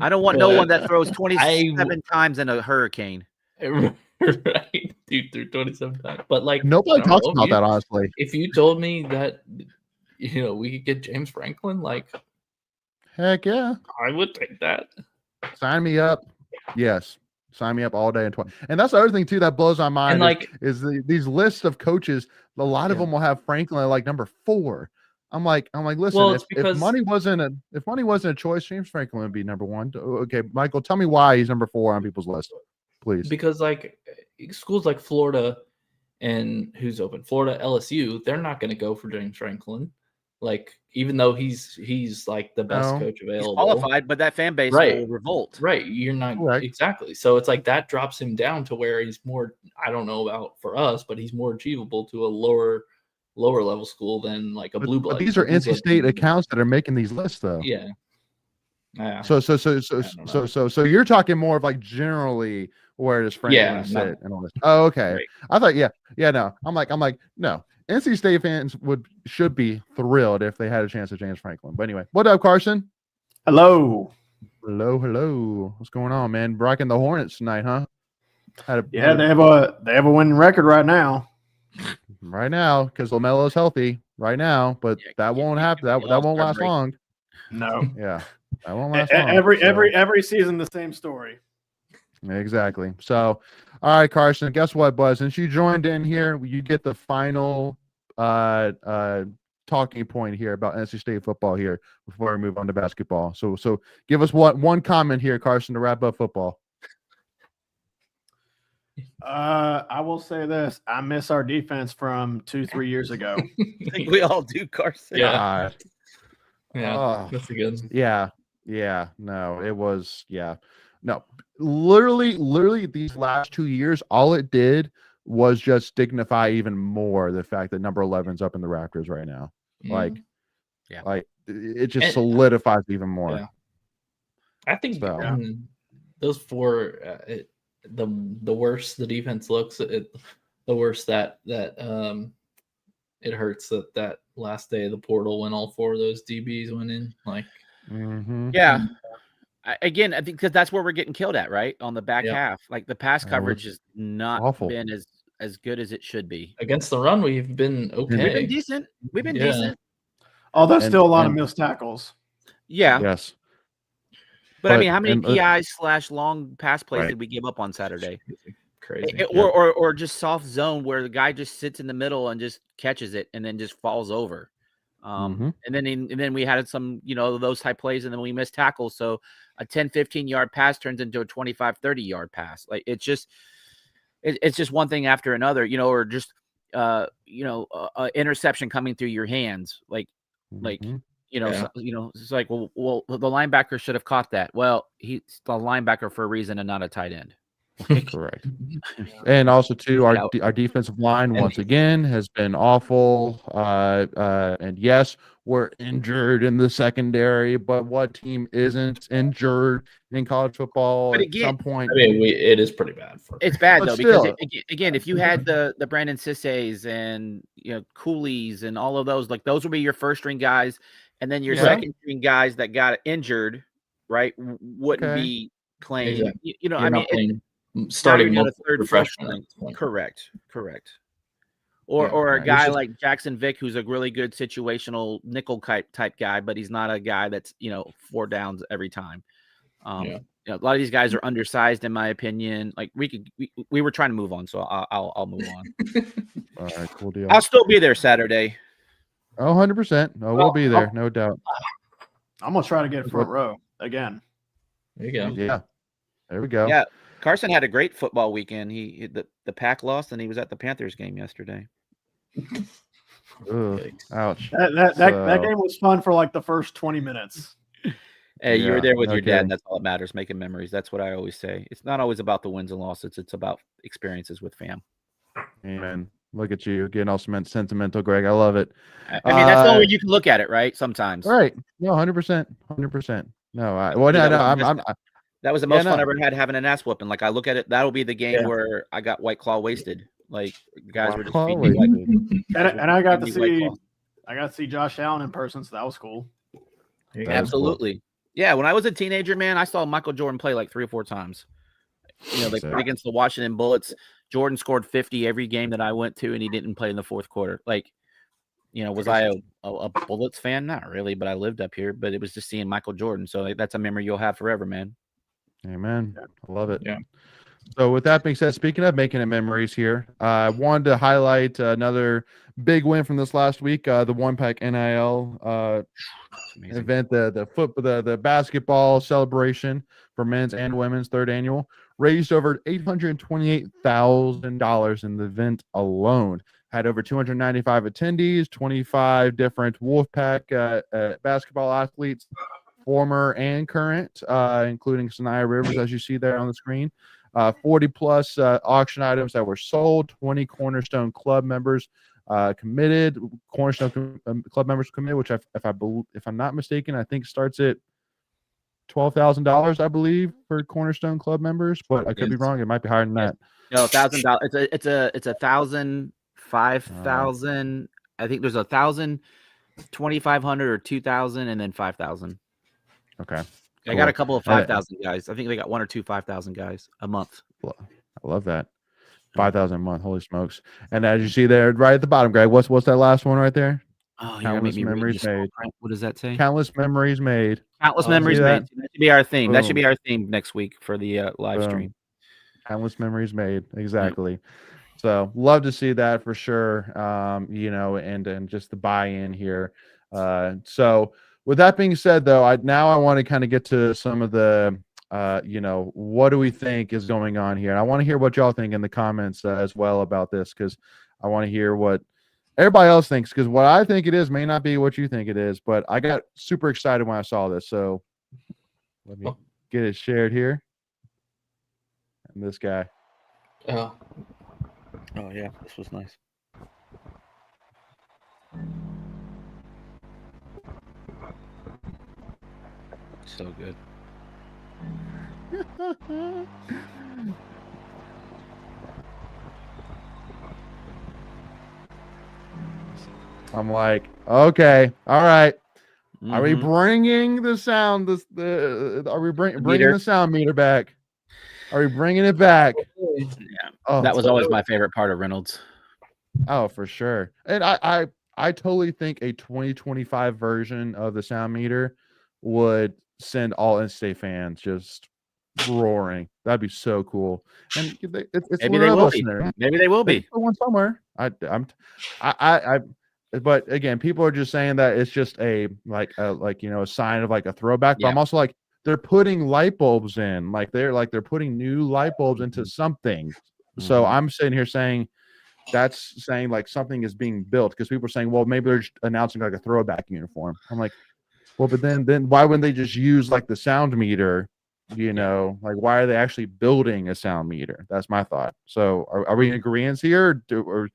I don't want no one that throws 27 times in a hurricane. Right, dude, threw 27 times. But like, nobody talks about that, honestly. If you told me that, we could get James Franklin, like, heck yeah, I would take that. Sign me up. Yes, sign me up all day and 20. And that's the other thing too that blows my mind. And is these lists of coaches. A lot of them will have Franklin at like number 4. I'm like, listen, if money wasn't a choice, James Franklin would be number 1. Okay, Michael, tell me why he's number 4 on people's list, please. Because like schools like Florida and who's open, Florida, LSU, they're not going to go for James Franklin. Like, even though he's like the best coach available, he's qualified, but that fan base will revolt. Right, you're not exactly. So it's like that drops him down to where he's more. I don't know about for us, but he's more achievable to a lower level school than like a blue blood. But these are NC State accounts that are making these lists, though. Yeah. So you're talking more of like generally where does Franklin sit and all this? Oh, okay. Right. I thought, no. I'm like, no. NC State fans should be thrilled if they had a chance at James Franklin. But anyway, what up, Carson? Hello. What's going on, man? Rocking the Hornets tonight, huh? They have a winning record right now. Right now, because LaMelo's healthy right now, but that won't happen. That won't last long. No. Yeah, that won't last long. Every season the same story. Exactly. So, all right, Carson. Guess what, bud? Since you joined in here, you get the final talking point here about NC State football here before we move on to basketball. So give us one comment here, Carson, to wrap up football. I will say this: I miss our defense from 2-3 years ago. I think we all do, Carson. Yeah. Oh, That's a good. Yeah. No, it was. Yeah. No, literally these last 2 years, all it did was just dignify even more the fact that number 11's up in the Raptors right now. Like it just solidifies even more. Yeah. I think those four, the worse the defense looks, the worse that it hurts that last day of the portal when all four of those DBs went in. Like, yeah. Again, I think because that's where we're getting killed at, right? On the back half. Like the pass coverage has not been as good as it should be. Against the run, we've been okay. We've been decent. We've been decent. Although still a lot of missed tackles. Yeah. Yes. But I mean, how many PIs / long pass plays did we give up on Saturday? Crazy. Or just soft zone where the guy just sits in the middle and just catches it and then just falls over. And then we had some, those type plays, and then we missed tackles. So a 10-15 yard pass turns into a 25-30 yard pass. Like it's just one thing after another, or just interception coming through your hands. It's like, well, the linebacker should have caught that. Well, he's the linebacker for a reason and not a tight end. Correct. And also too, our defensive line once again has been awful. And yes, we're injured in the secondary, but what team isn't injured in college football at some point? I mean, it is pretty bad. It's bad though, because again, if you had the Brandon Sisseys and Coolies and all of those, like those would be your first string guys, and then your second string guys that got injured, right, wouldn't be playing. Exactly. Starting a third freshman. Correct. Or a guy like Jackson Vick, who's a really good situational nickel type guy, but he's not a guy that's 4 downs every time. A lot of these guys are undersized, in my opinion. Like we were trying to move on, so I'll move on. All right, cool deal. I'll still be there Saturday. 100%. No, we'll be there, no doubt. I'm gonna try to get front row again. There you go. Yeah, there we go. Yeah, Carson had a great football weekend. The Pack lost, and he was at the Panthers game yesterday. Ugh, ouch. That game was fun for like the first 20 minutes. Hey, you were there with your dad. That's all that matters. Making memories. That's what I always say. It's not always about the wins and losses. It's about experiences with fam. Amen. Look at you getting all sentimental, Greg. I love it. I mean, that's the only way you can look at it, right? Sometimes. Right. No, 100%. 100%. No, that was the most fun I ever had, having an ass whooping. Like I look at it, that'll be the game where I got White Claw wasted. Like the guys were just feeding me and I got to see Josh Allen in person, so that was cool. Absolutely. Cool. Yeah, when I was a teenager, man, I saw Michael Jordan play like 3 or 4 times. Against the Washington Bullets, Jordan scored 50 every game that I went to, and he didn't play in the fourth quarter. Like, was I a Bullets fan? Not really, but I lived up here. But it was just seeing Michael Jordan. So that's a memory you'll have forever, man. Amen. I love it. Yeah. So with that being said, speaking of making it memories here, I wanted to highlight another big win from this last week, the One Pack NIL event, the basketball celebration for men's and women's 3rd annual, raised over $828,000 in the event alone. Had over 295 attendees, 25 different Wolfpack basketball athletes, former and current, including Sanaya Rivers, as you see there on the screen. 40 plus auction items that were sold, 20 Cornerstone Club members committed. Cornerstone Club members committed, which if I'm not mistaken, I think starts at $12,000, I believe, for Cornerstone Club members, but I could be wrong. It might be higher than that. No, $1,000. It's a 1,000, 5,000. I think there's 1,000, 2,500, or 2,000, and then 5,000. Okay. I got a couple of 5,000 guys. I think they got 1 or 2 5,000 guys a month. I love that. 5,000 a month. Holy smokes! And as you see there, right at the bottom, Greg, what's that last one right there? Oh, you're gonna make Countless me read memories the small made. print. What does that say? Countless memories made. Countless Oh, memories see made. that? That should be our theme. That should Boom. be our theme next week for the live Boom. stream. Countless memories made. Exactly. So love to see that for sure. You know, and just the buy-in here. So with that being said, though, I want to kind of get to some of the you know, what do we think is going on here? And I want to hear what y'all think in the comments as well about this, because I want to hear what everybody else thinks, because what I think it is may not be what you think it is, but I got super excited when I saw this. So let me get it shared here. And this guy. Oh, yeah, this was nice. So good. I'm like, okay, all right. Are we Mhm. bringing the sound? Are we bringing meter. the sound meter back? Are we bringing it back? Yeah, Oh, that was always my favorite part of Reynolds. oh, for sure. And I totally think a 2025 version of the sound meter would send all in-state fans just roaring. That'd be so cool. And it's Maybe one they of will us be. in there. Maybe they will They be. put one somewhere. But again, people are just saying that it's just a you know, a sign of like a throwback. But Yeah. I'm also like, they're putting light bulbs in, like they're putting new light bulbs into something. So Mhm. I'm sitting here saying that's saying like something is being built, because people are saying, well, maybe they're just announcing like a throwback uniform. I'm like, well, but then why wouldn't they just use like the sound meter? You know, like why are they actually building a sound meter? That's my thought. So are we in agreement here? Do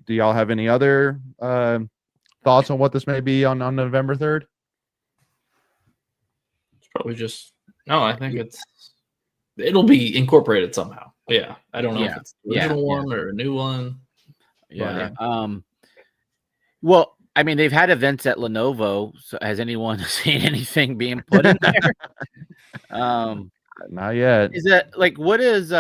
y'all have any other thoughts on what this may be on November 3rd? it's probably just no. I think it'll be incorporated somehow. Yeah, I don't know if it's the original one or a new one. Yeah. But, Well, I mean, they've had events at Lenovo. So has anyone seen anything being put in there? Not yet. Is that like what is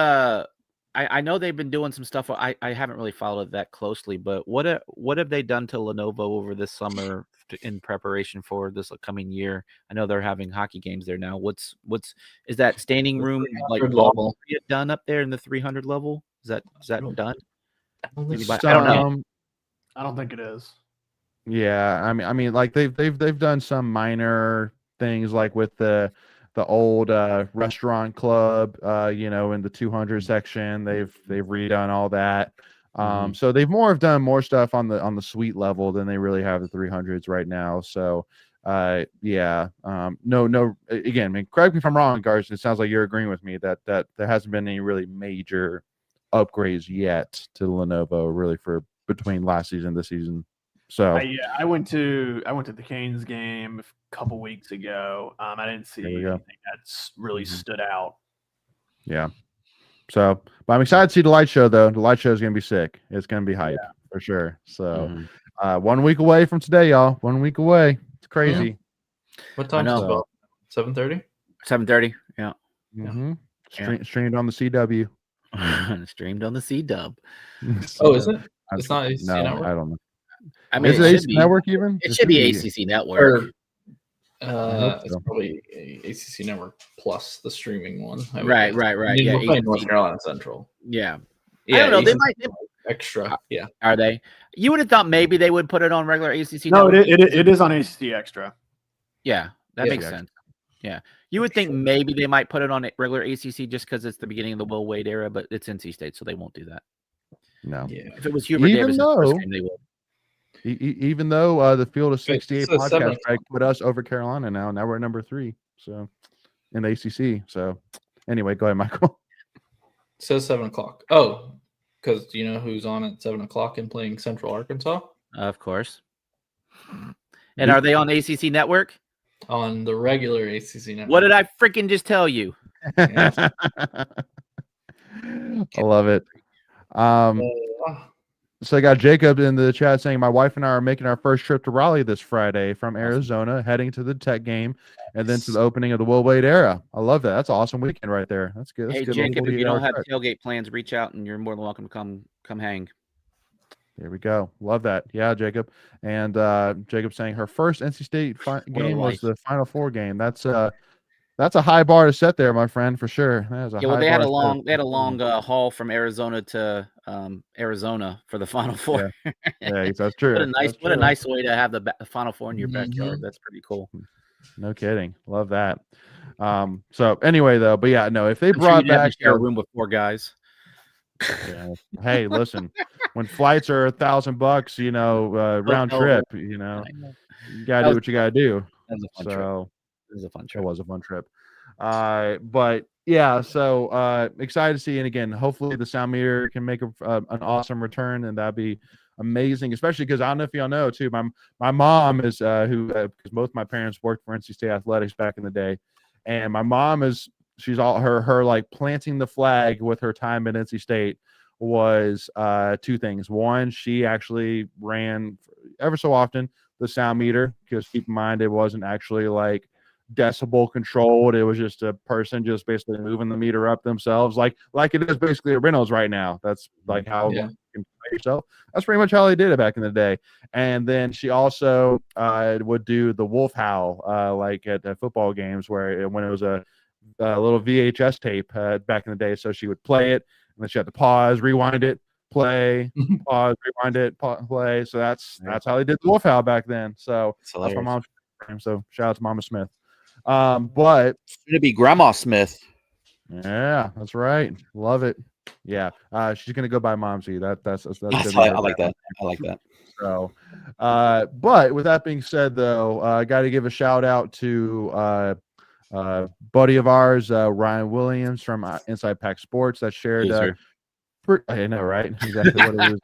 I know they've been doing some stuff. I haven't really followed it that closely, but what have they done to Lenovo over this summer in preparation for this coming year? I know they're having hockey games there now. What's is that standing room like level done up there in the 300 level? Is that done? Anybody? Some, I don't know. I don't think it is. Yeah, I mean, like they've done some minor things, like with the old restaurant club, you know, in the 200 section. They've redone all that. So they've done more stuff on the suite level than they really have the 300s right now. So yeah, no, again, I mean, correct me if I'm wrong, guys. It sounds like you're agreeing with me that there hasn't been any really major upgrades yet to Lenovo, really, for between last season and this season. So I went to the Canes game a couple weeks ago. I didn't see anything that's really stood out. Yeah. So, but I'm excited to see the light show, though. The light show is going to be sick. It's going to be hype for sure. So, 1 week away from today, y'all. 1 week away. It's crazy. What time is it? About 7:30. 7:30. Yeah. Streamed on the CW. Streamed on the CW. Oh, is it? It's not ACC no, Network. I don't know. I mean, is it ACC Network even? It should be ACC Network. It's probably ACC Network plus the streaming one. Right. Yeah, we're playing North Carolina Central. Yeah. I don't know. They might extra. Yeah. Are they? You would have thought maybe they would put it on regular ACC. No, Network. it is on ACC Extra. Yeah, that makes sense. Yeah, you would think maybe they might put it on regular ACC just because it's the beginning of the Will Wade era, but it's NC State, so they won't do that. No. Yeah. If it was Hubert Davis' first game, they would. Even though the Field of 68 podcast put us over Carolina now we're at number 3. So in the ACC. So anyway, go ahead, Michael. It says 7:00. Oh, because do you know who's on at 7:00 and playing Central Arkansas? Of course. And are they on ACC Network? On the regular ACC Network. What did I freaking just tell you? I love it. So I got Jacob in the chat saying my wife and I are making our first trip to Raleigh this Friday from Arizona, heading to the Tech game and then to the opening of the Will Wade era. I love that. That's an awesome weekend right there. That's good. That's Hey, a good little Jacob, if you 48-hour don't have trip. tailgate plans, reach out and you're more than welcome to come hang. There we go. Love that. Yeah, Jacob. And Jacob saying her first NC State game was the Final Four game. That's a high bar to set there, my friend, for sure. That is a high they had bar a long haul from Arizona to Arizona for the Final Four. Yeah, that's true. What a nice way to have the Final Four in your backyard. That's pretty cool. No kidding. Love that. So anyway, though, but yeah, no, if they I'm brought sure back share a room with 4 guys. Yeah. Hey, listen, when flights are $1,000, you know, round trip, you know, you gotta do what you gotta do. That was a fun trip. It was a fun trip. It was a fun trip. But yeah, so excited to see, and again, hopefully the sound meter can make an awesome return, and that'd be amazing, especially because I don't know if y'all know too. My mom is because both my parents worked for NC State Athletics back in the day, and my mom she's all her like planting the flag with her time at NC State was 2 things. One, she actually ran ever so often the sound meter, because keep in mind it wasn't actually like decibel controlled. It was just a person just basically moving the meter up themselves, like it is basically a Reynolds right now. That's like how you can play yourself. That's pretty much how they did it back in the day. And then she also would do the wolf howl like at football games, when it was a little VHS tape back in the day. So she would play it, and then she had to pause, rewind it, play, pause, rewind it, play. So that's how they did the wolf howl back then. So that's my mom's name. So shout out to Mama Smith. But it'd be Grandma Smith. Yeah, that's right. Love it. Yeah, she's gonna go by Momsy. That's I like that. I like that. So, but with that being said, though, I got to give a shout out to buddy of ours, Ryan Williams from Inside Pack Sports, that shared. I know, right? Exactly what it is.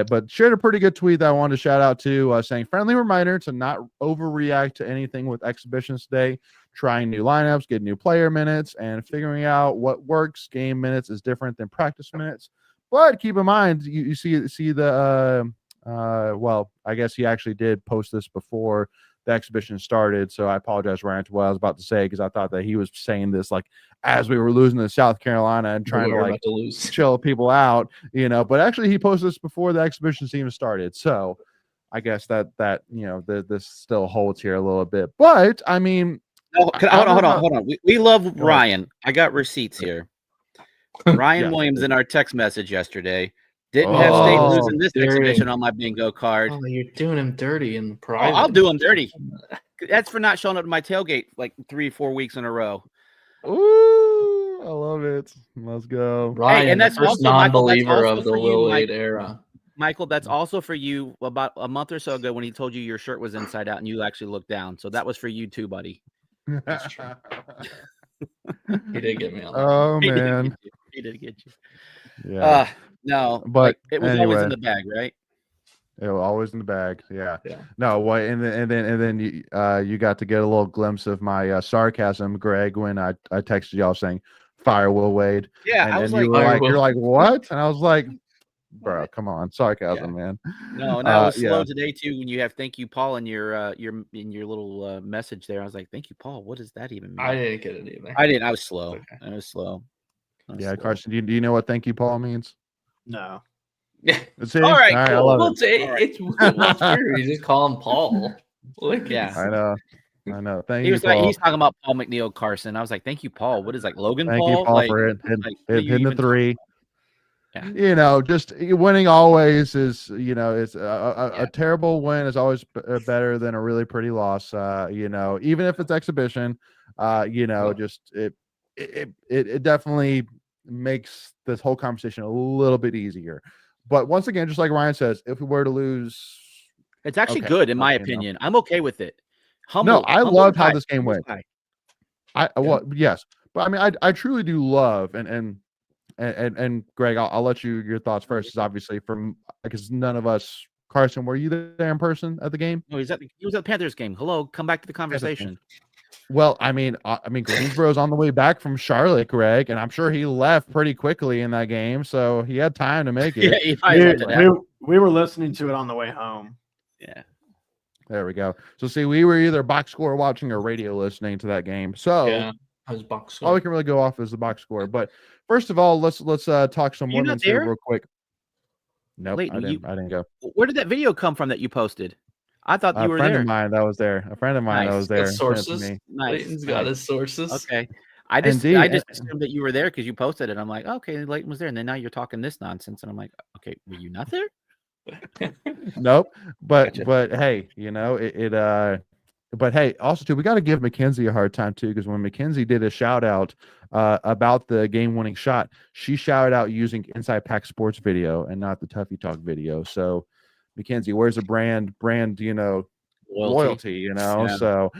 But shared a pretty good tweet that I wanted to shout out to, saying, friendly reminder to not overreact to anything with exhibitions today. Trying new lineups, getting new player minutes, and figuring out what works. Game minutes is different than practice minutes. But keep in mind, you see the well, I guess he actually did post this before the exhibition started, so I apologize, Ryan, to what I was about to say, because I thought that he was saying this like as we were losing to South Carolina and trying to chill people out, you know. But actually, he posted this before the exhibition even started, so I guess that you know this still holds here a little bit. But I mean, hold on. We love Ryan. I got receipts here. Ryan Williams in our text message yesterday. Didn't have State losing this exhibition on my bingo card. Oh, you're doing him dirty in private. I'll do him dirty. That's for not showing up to my tailgate like 3-4 weeks in a row. Ooh, I love it. Let's go. Ryan, and that's also non-believer of the Will Wade era. Michael, that's also for you. About a month or so ago when he told you your shirt was inside out and you actually looked down. So that was for you too, buddy. That's true. He did get me on that. Oh, man. He did get you. Yeah. No, but it was always in the bag, right? It was always in the bag. Yeah. No, what? And then you got to get a little glimpse of my sarcasm, Greg, when I texted y'all saying "Fire Will Wade." Yeah, and, I was and you're like, what? And I was like, bro, come on, sarcasm, man. No, and I was slow today too. When you have "Thank you, Paul" in your little message there, I was like, "Thank you, Paul." What does that even mean? I didn't get it either. I didn't. I was slow. Okay. I was slow. Carson, do you know what "Thank you, Paul" means? No. Yeah. All right. I Cool. love It's true. You just call him Paul. I know. Thank he you, was Paul. Like, he's talking about Paul McNeil Carson. I was like, "Thank you, Paul." What is like Logan Thank Paul? you, Paul, like, for hitting the 3. Yeah. You know, just winning always is, you know, it's a terrible win is always better than a really pretty loss. You know, even if it's exhibition, you know, just it definitely makes this whole conversation a little bit easier. But once again, just like Ryan says, if we were to lose, it's actually good in my opinion. I'm okay with it. I love how this game went. Yes, but I mean, I truly do love and Greg, I'll let your thoughts first. Is obviously because none of us. Carson, were you there in person at the game? No, he was at the Panthers game. Hello, come back to the conversation. Well, I mean, Greensboro's on the way back from Charlotte, Greg, and I'm sure he left pretty quickly in that game, so he had time to make it. Yeah, he probably left it out. We were listening to it on the way home. Yeah. There we go. So see, we were either box score watching or radio listening to that game. So Yeah, I was box all score. we can really go off is the box score. But first of all, let's talk some You not women's here there? real quick. Nope, Leighton, I didn't go. Where did that video come from that you posted? I thought you were A friend there. of mine that was there. A friend of mine that Nice. was there. Got sent it to sources. me. Nice. Leighton's got his sources. Okay. I just Indeed. assumed that you were there because you posted it. I'm like, okay, Leighton was there, and then now you're talking this nonsense, and I'm like, okay, were you not there? Nope. But Gotcha. hey, but hey, also too, we got to give Mackenzie a hard time too, because when Mackenzie did a shout out about the game-winning shot, she shouted out using Inside Pack Sports video and not the Tuffy Talk video. So, Mackenzie, where's the brand? Loyalty, Yeah. So,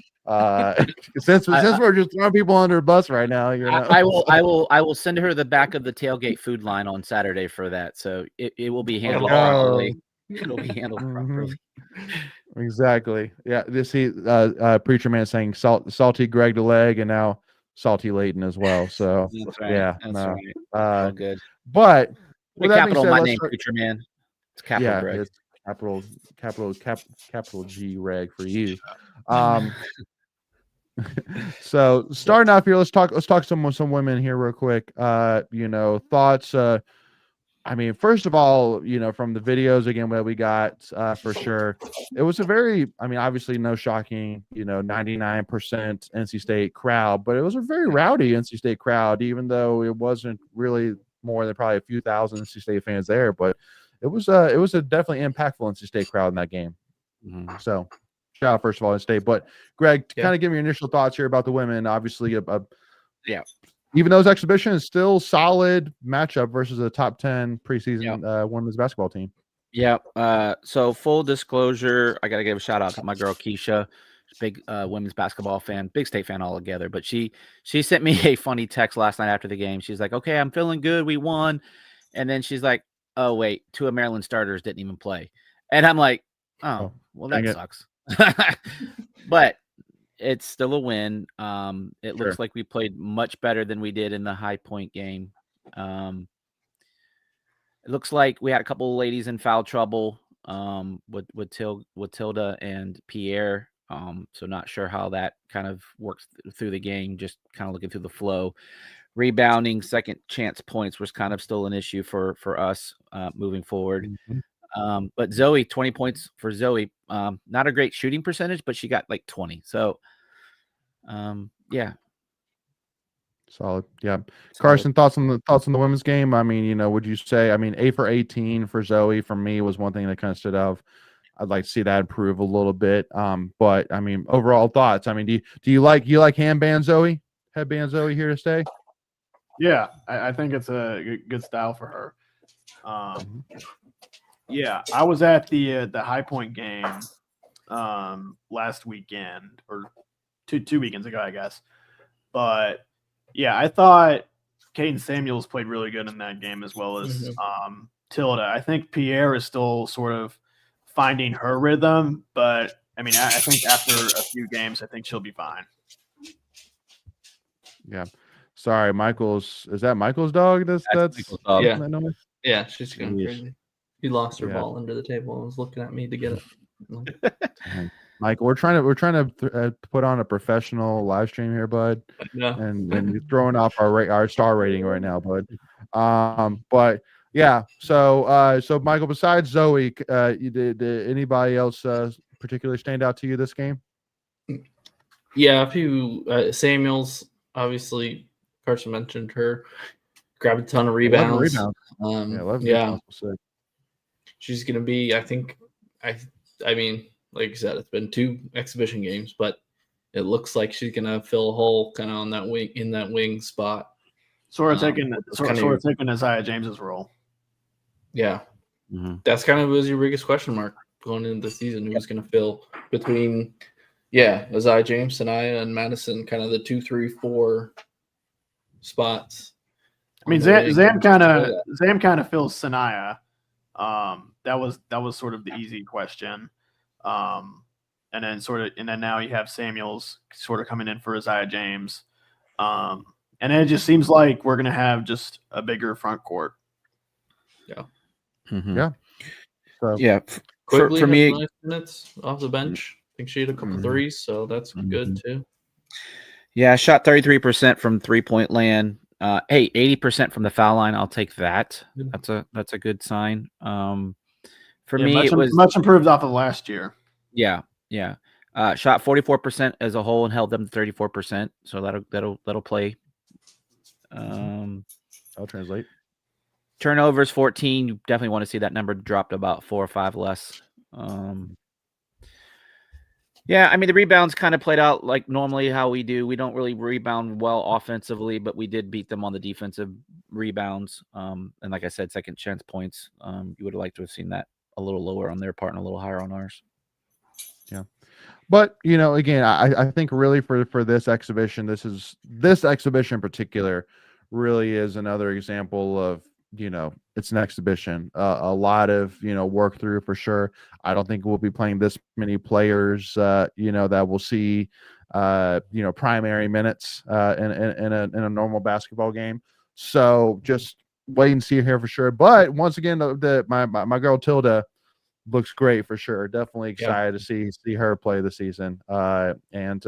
since we're just throwing people under a bus right now, I will send her the back of the tailgate food line on Saturday for that. So it will be handled properly. It'll be handled properly. Exactly. Yeah. Preacher Man saying salty Greg the leg and now salty Leighton as well. So That's right. yeah, That's no. right. All good. But Put with a that being capital said, on my let's name, start- Preacher Man. It's capital Greg. It's capital G reg for you. So starting off here, let's talk some women here real quick. Thoughts. I mean, first of all, from the videos again that we got, for sure, it was a very, obviously no shocking, 99% NC State crowd, but it was a very rowdy NC State crowd, even though it wasn't really more than probably a few thousand NC State fans there, but it was a definitely impactful NC State crowd in that game. Mm-hmm. So shout out first of all, NC State. But Greg, kind of give me your initial thoughts here about the women. Obviously, even though it's exhibition, is still solid matchup versus a top 10 preseason women's basketball team. Yeah. So full disclosure, I gotta give a shout out to my girl Keisha, big women's basketball fan, big State fan altogether. But she sent me a funny text last night after the game. She's like, "Okay, I'm feeling good. We won," and then she's like, "Oh wait, 2 of Maryland starters didn't even play," and I'm like, "Oh, well that sucks." But it's still a win. It looks like we played much better than we did in the High Point game. It looks like we had a couple of ladies in foul trouble with Tilda and Pierre. So not sure how that kind of works through the game, just kind of looking through the flow. Rebounding, second chance points was kind of still an issue for us moving forward. Mm-hmm. But Zoe, 20 points for Zoe. Not a great shooting percentage, but she got like 20. So yeah. Solid. Yeah. Carson, thoughts on the women's game? I mean, would you say, 8 for 18 for Zoe for me was one thing that kind of stood out. I'd like to see that improve a little bit. But overall thoughts. Do you like headband Zoe here to stay? Yeah, I think it's a good style for her. Yeah, I was at the High Point game last weekend or two weekends ago, I guess. But yeah, I thought Caden Samuels played really good in that game as well as Tilda. I think Pierre is still sort of finding her rhythm, but I think after a few games, I think she'll be fine. Yeah. Sorry, is that Michael's dog? That's Michael's dog. Yeah. That noise? Yeah, she's going crazy. He lost her ball under the table and was looking at me to get it. Michael, we're trying to put on a professional live stream here, bud. Yeah. And you're throwing off our star rating right now, bud. But yeah, so Michael, besides Zoe, did anybody else particularly stand out to you this game? Yeah, a few. Samuels, obviously, Carson mentioned her. Grabbed a ton of rebounds. 11 rebounds. Yeah. She's going to be, I think, like you said, it's been 2 exhibition games, but it looks like she's going to fill a hole kind of on that wing, in that wing spot. Sort of taking Isaiah James's role. Yeah. That's kind of was your biggest question mark going into the season. Who's going to fill between, Isaiah James, Sanaya, and Madison, kind of the 2, 3, 4 spots. Zam kind of fills Sanaya. That was sort of the easy question. And and then now you have Samuels sort of coming in for Isaiah James, and it just seems like we're gonna have just a bigger front court. Mhm. Yeah. So Yeah. Quickly For had me, nice minutes off the bench. I think she had a couple Mhm. threes, so that's good too. yeah, I shot 33% from 3-point land. Hey, 80% from the foul line. I'll take that. Good. That's a good sign. For Yeah, me, it was much improved off of last year. yeah. Shot 44% as a whole and held them to 34%. So that'll play. I'll translate. Turnovers 14. You definitely want to see that number drop to about 4 or 5 less. Yeah, I mean the rebounds kind of played out like normally how we do. We don't really rebound well offensively, but we did beat them on the defensive rebounds. And like I said, second chance points. You would have liked to have seen that a little lower on their part and a little higher on ours. Yeah. But again, I think really for this exhibition, this exhibition in particular really is another example of it's an exhibition, a lot of work through for sure. I don't think we'll be playing this many players that will see primary minutes in a normal basketball game. So just wait and see here for sure. But once again, my girl Tilda looks great for sure. Definitely excited to see her play the season. And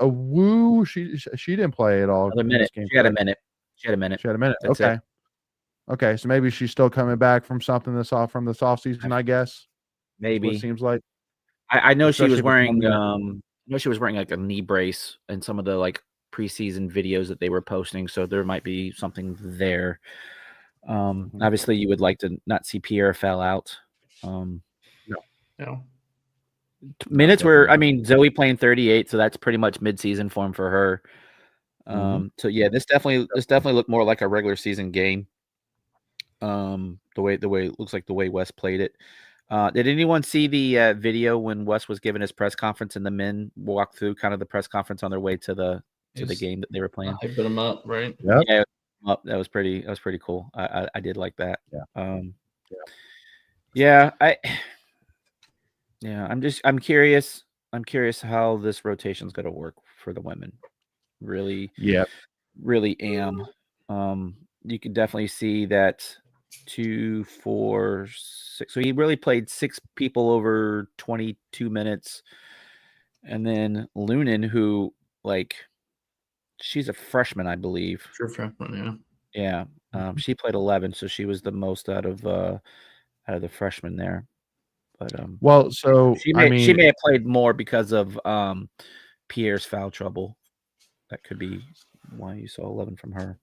a Woo, she didn't play at all. Another in minute. this game, She had a correct? minute. She had a minute. She had a minute. That's Okay. it. Okay. So maybe she's still coming back from something from this off season, I guess. Maybe. What it seems like. I know she was Especially if it's wearing coming I know she was wearing like a knee brace in some of the like preseason videos that they were posting, so there might be something there. Obviously you would like to not see Pierre fell out. No. Minutes were, I mean, Zoe playing 38, so that's pretty much mid-season form for her. So yeah, this definitely looked more like a regular season game. The way it looks like the way Wes played it. Did anyone see the video when Wes was giving his press conference and the men walked through kind of the press conference on their way to the game that they were playing? Hyping them up, right? Yep. Yeah, that was pretty cool. I did like that. I'm curious how this rotation is going to work for the women. Really am. You can definitely see that 2, 4, 6. So he really played 6 people over 22 minutes. And then Lunan, who she's a freshman, I believe. True freshman, yeah. She played 11, so she was the most out of the freshmen there. But well, so she may have played more because of Pierre's foul trouble. That could be why you saw 11 from her.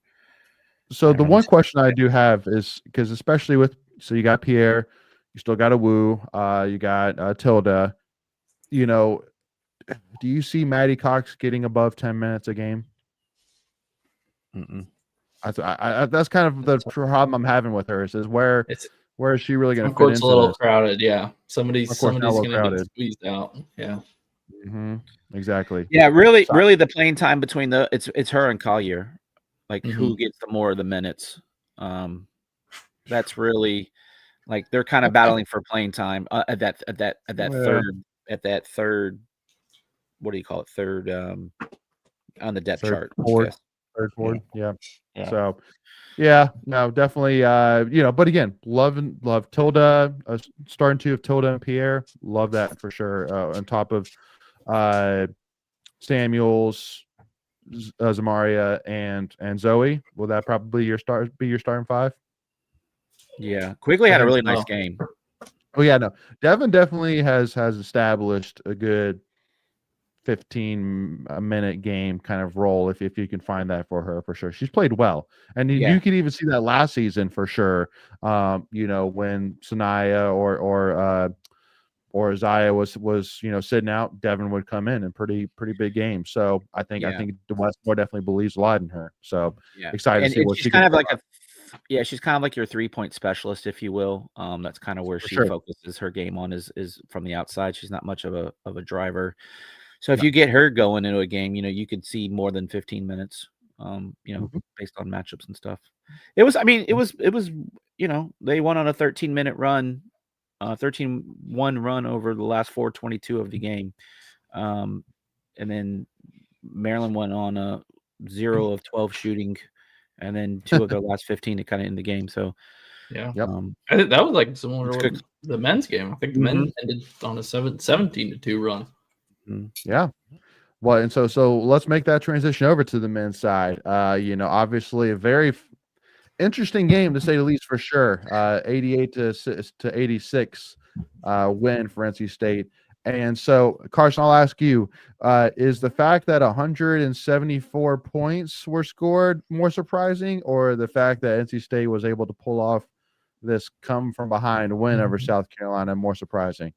So the one question I do have is because especially so you got Pierre, you still got a Woo, you got Tilda. Do you see Maddie Cox getting above 10 minutes a game? That's kind of the problem I'm having with her. Is where is she really going to fit into it's a little this? crowded, yeah. Somebody's going to get squeezed out, yeah. Exactly. Yeah, really the playing time between it's her and Collier, who gets the more of the minutes. That's really they're kind of battling for playing time at that third. What do you call it? Third on the depth chart. Third forward. Yeah. So. Yeah, no, definitely. But again, love Tilda, starting two of Tilda and Pierre. Love that for sure. On top of Samuels, Zamaria, and Zoe. Will that probably be your starting 5? Yeah, Quigley had a really nice game. Oh yeah, no, Devin definitely has established a good 15-minute game kind of role if you can find that for her for sure. She's played well, and you could even see that last season for sure. When Sanaya or Isaiah was sitting out, Devin would come in pretty big games. So I think the Westmore definitely believes a lot in her. So excited to see what she's kind of she's kind of like your 3-point specialist, if you will. That's kind of where she focuses her game on is from the outside. She's not much of a driver. So if you get her going into a game, you could see more than 15 minutes, based on matchups and stuff. It was they went on a 13-minute run 13-1 run over the last 4:22 of the game. And then Maryland went on a 0 of 12 shooting, and then 2 of their last 15 to kind of end the game. So, yeah, Yep. I think that was like similar It's to good. what the men's game. I think the men ended on a 17-2 run. Yeah. Well, and so let's make that transition over to the men's side. Obviously a very interesting game to say the least, for sure. 88 to 86 win for NC State. And so, Carson, I'll ask you: is the fact that 174 points were scored more surprising, or the fact that NC State was able to pull off this come from behind win over South Carolina more surprising?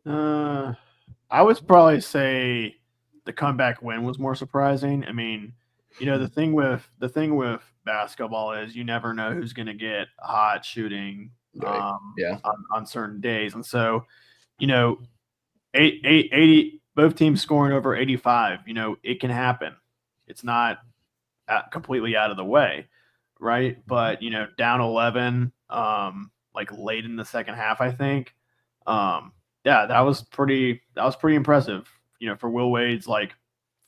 I would probably say the comeback win was more surprising. I mean, the thing with basketball is you never know who's going to get hot shooting Right. on certain days. And so, 80 both teams scoring over 85, it can happen. It's not completely out of the way, right? But, down 11 like late in the second half, I think. Yeah, that was pretty impressive, for Will Wade's like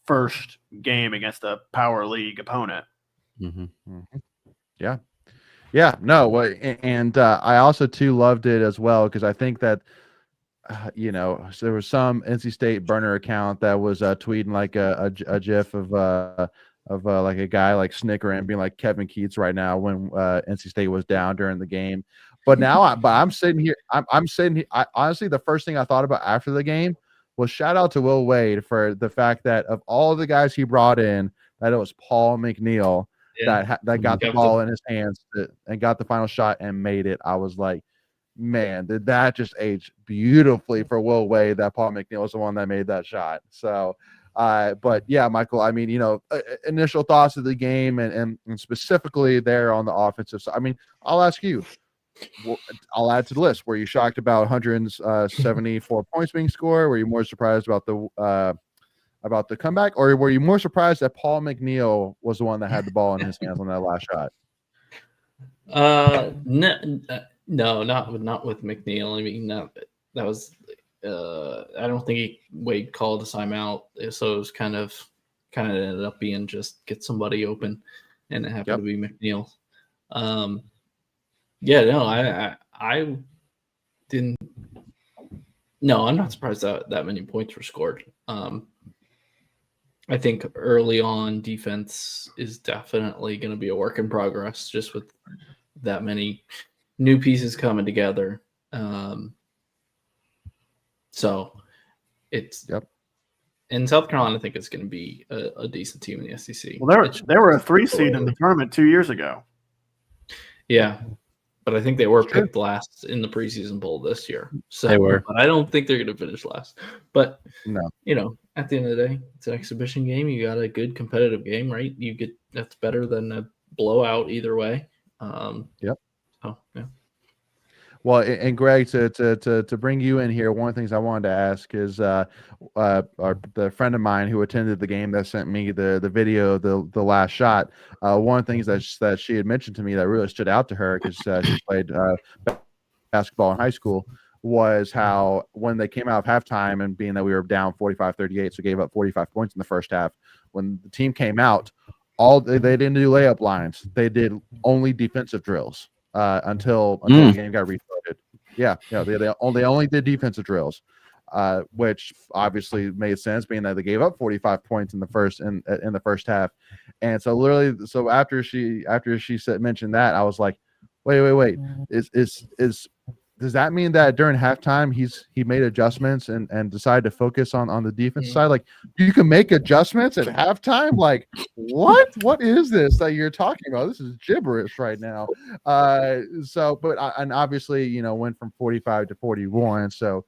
first game against a power league opponent. Yeah. No. And I also too loved it as well, because I think that so there was some NC State burner account that was tweeting like a gif of like a guy like snickering, being like Kevin Keats right now when NC State was down during the game. But now, I'm sitting here. I'm sitting here. Honestly, the first thing I thought about after the game was shout out to Will Wade for the fact that of all the guys he brought in, that it was Paul McNeil that got the ball in his hands and got the final shot and made it. I was like, man, did that just age beautifully for Will Wade, that Paul McNeil was the one that made that shot. So, but yeah, Michael, I mean, initial thoughts of the game and specifically there on the offensive side. I mean, I'll ask you, I'll add to the list. Were you shocked about 174 points being scored? Were you more surprised about the comeback, or were you more surprised that Paul McNeil was the one that had the ball in his hands on that last shot? No, not with McNeil. I mean, that was. I don't think Wade called a timeout, so it was kind of ended up being just get somebody open, and it happened to be McNeil. Yeah, no, I didn't. No, I'm not surprised that many points were scored. I think early on defense is definitely going to be a work in progress, just with that many new pieces coming together. So it's in South Carolina, I think it's going to be a decent team in the SEC. Well, they were a 3 seed in the tournament 2 years ago. Yeah, but I think they were picked last in the preseason poll this year. So They were. But I don't think they're going to finish last. But No, at the end of the day, it's an exhibition game. You got a good competitive game, right? That's better than a blowout either way. Yep. So yeah. Well, and Greg, to bring you in here, one of the things I wanted to ask is the friend of mine who attended the game that sent me the video of the last shot. One of the things that she had mentioned to me that really stood out to her, because she played basketball in high school, was how when they came out of halftime, and being that we were down 45-38, so gave up 45 points in the first half, when the team came out, they didn't do layup lines. They did only defensive drills until the game got restarted. They only did defensive drills, which obviously made sense, being that they gave up 45 points in the first half. And so literally, after she mentioned that, I was like, wait, does that mean that during halftime he made adjustments and decided to focus on the defense side? Like, you can make adjustments at halftime? Like, what is this that you're talking about? This is gibberish right now. And obviously, went from 45 to 41. So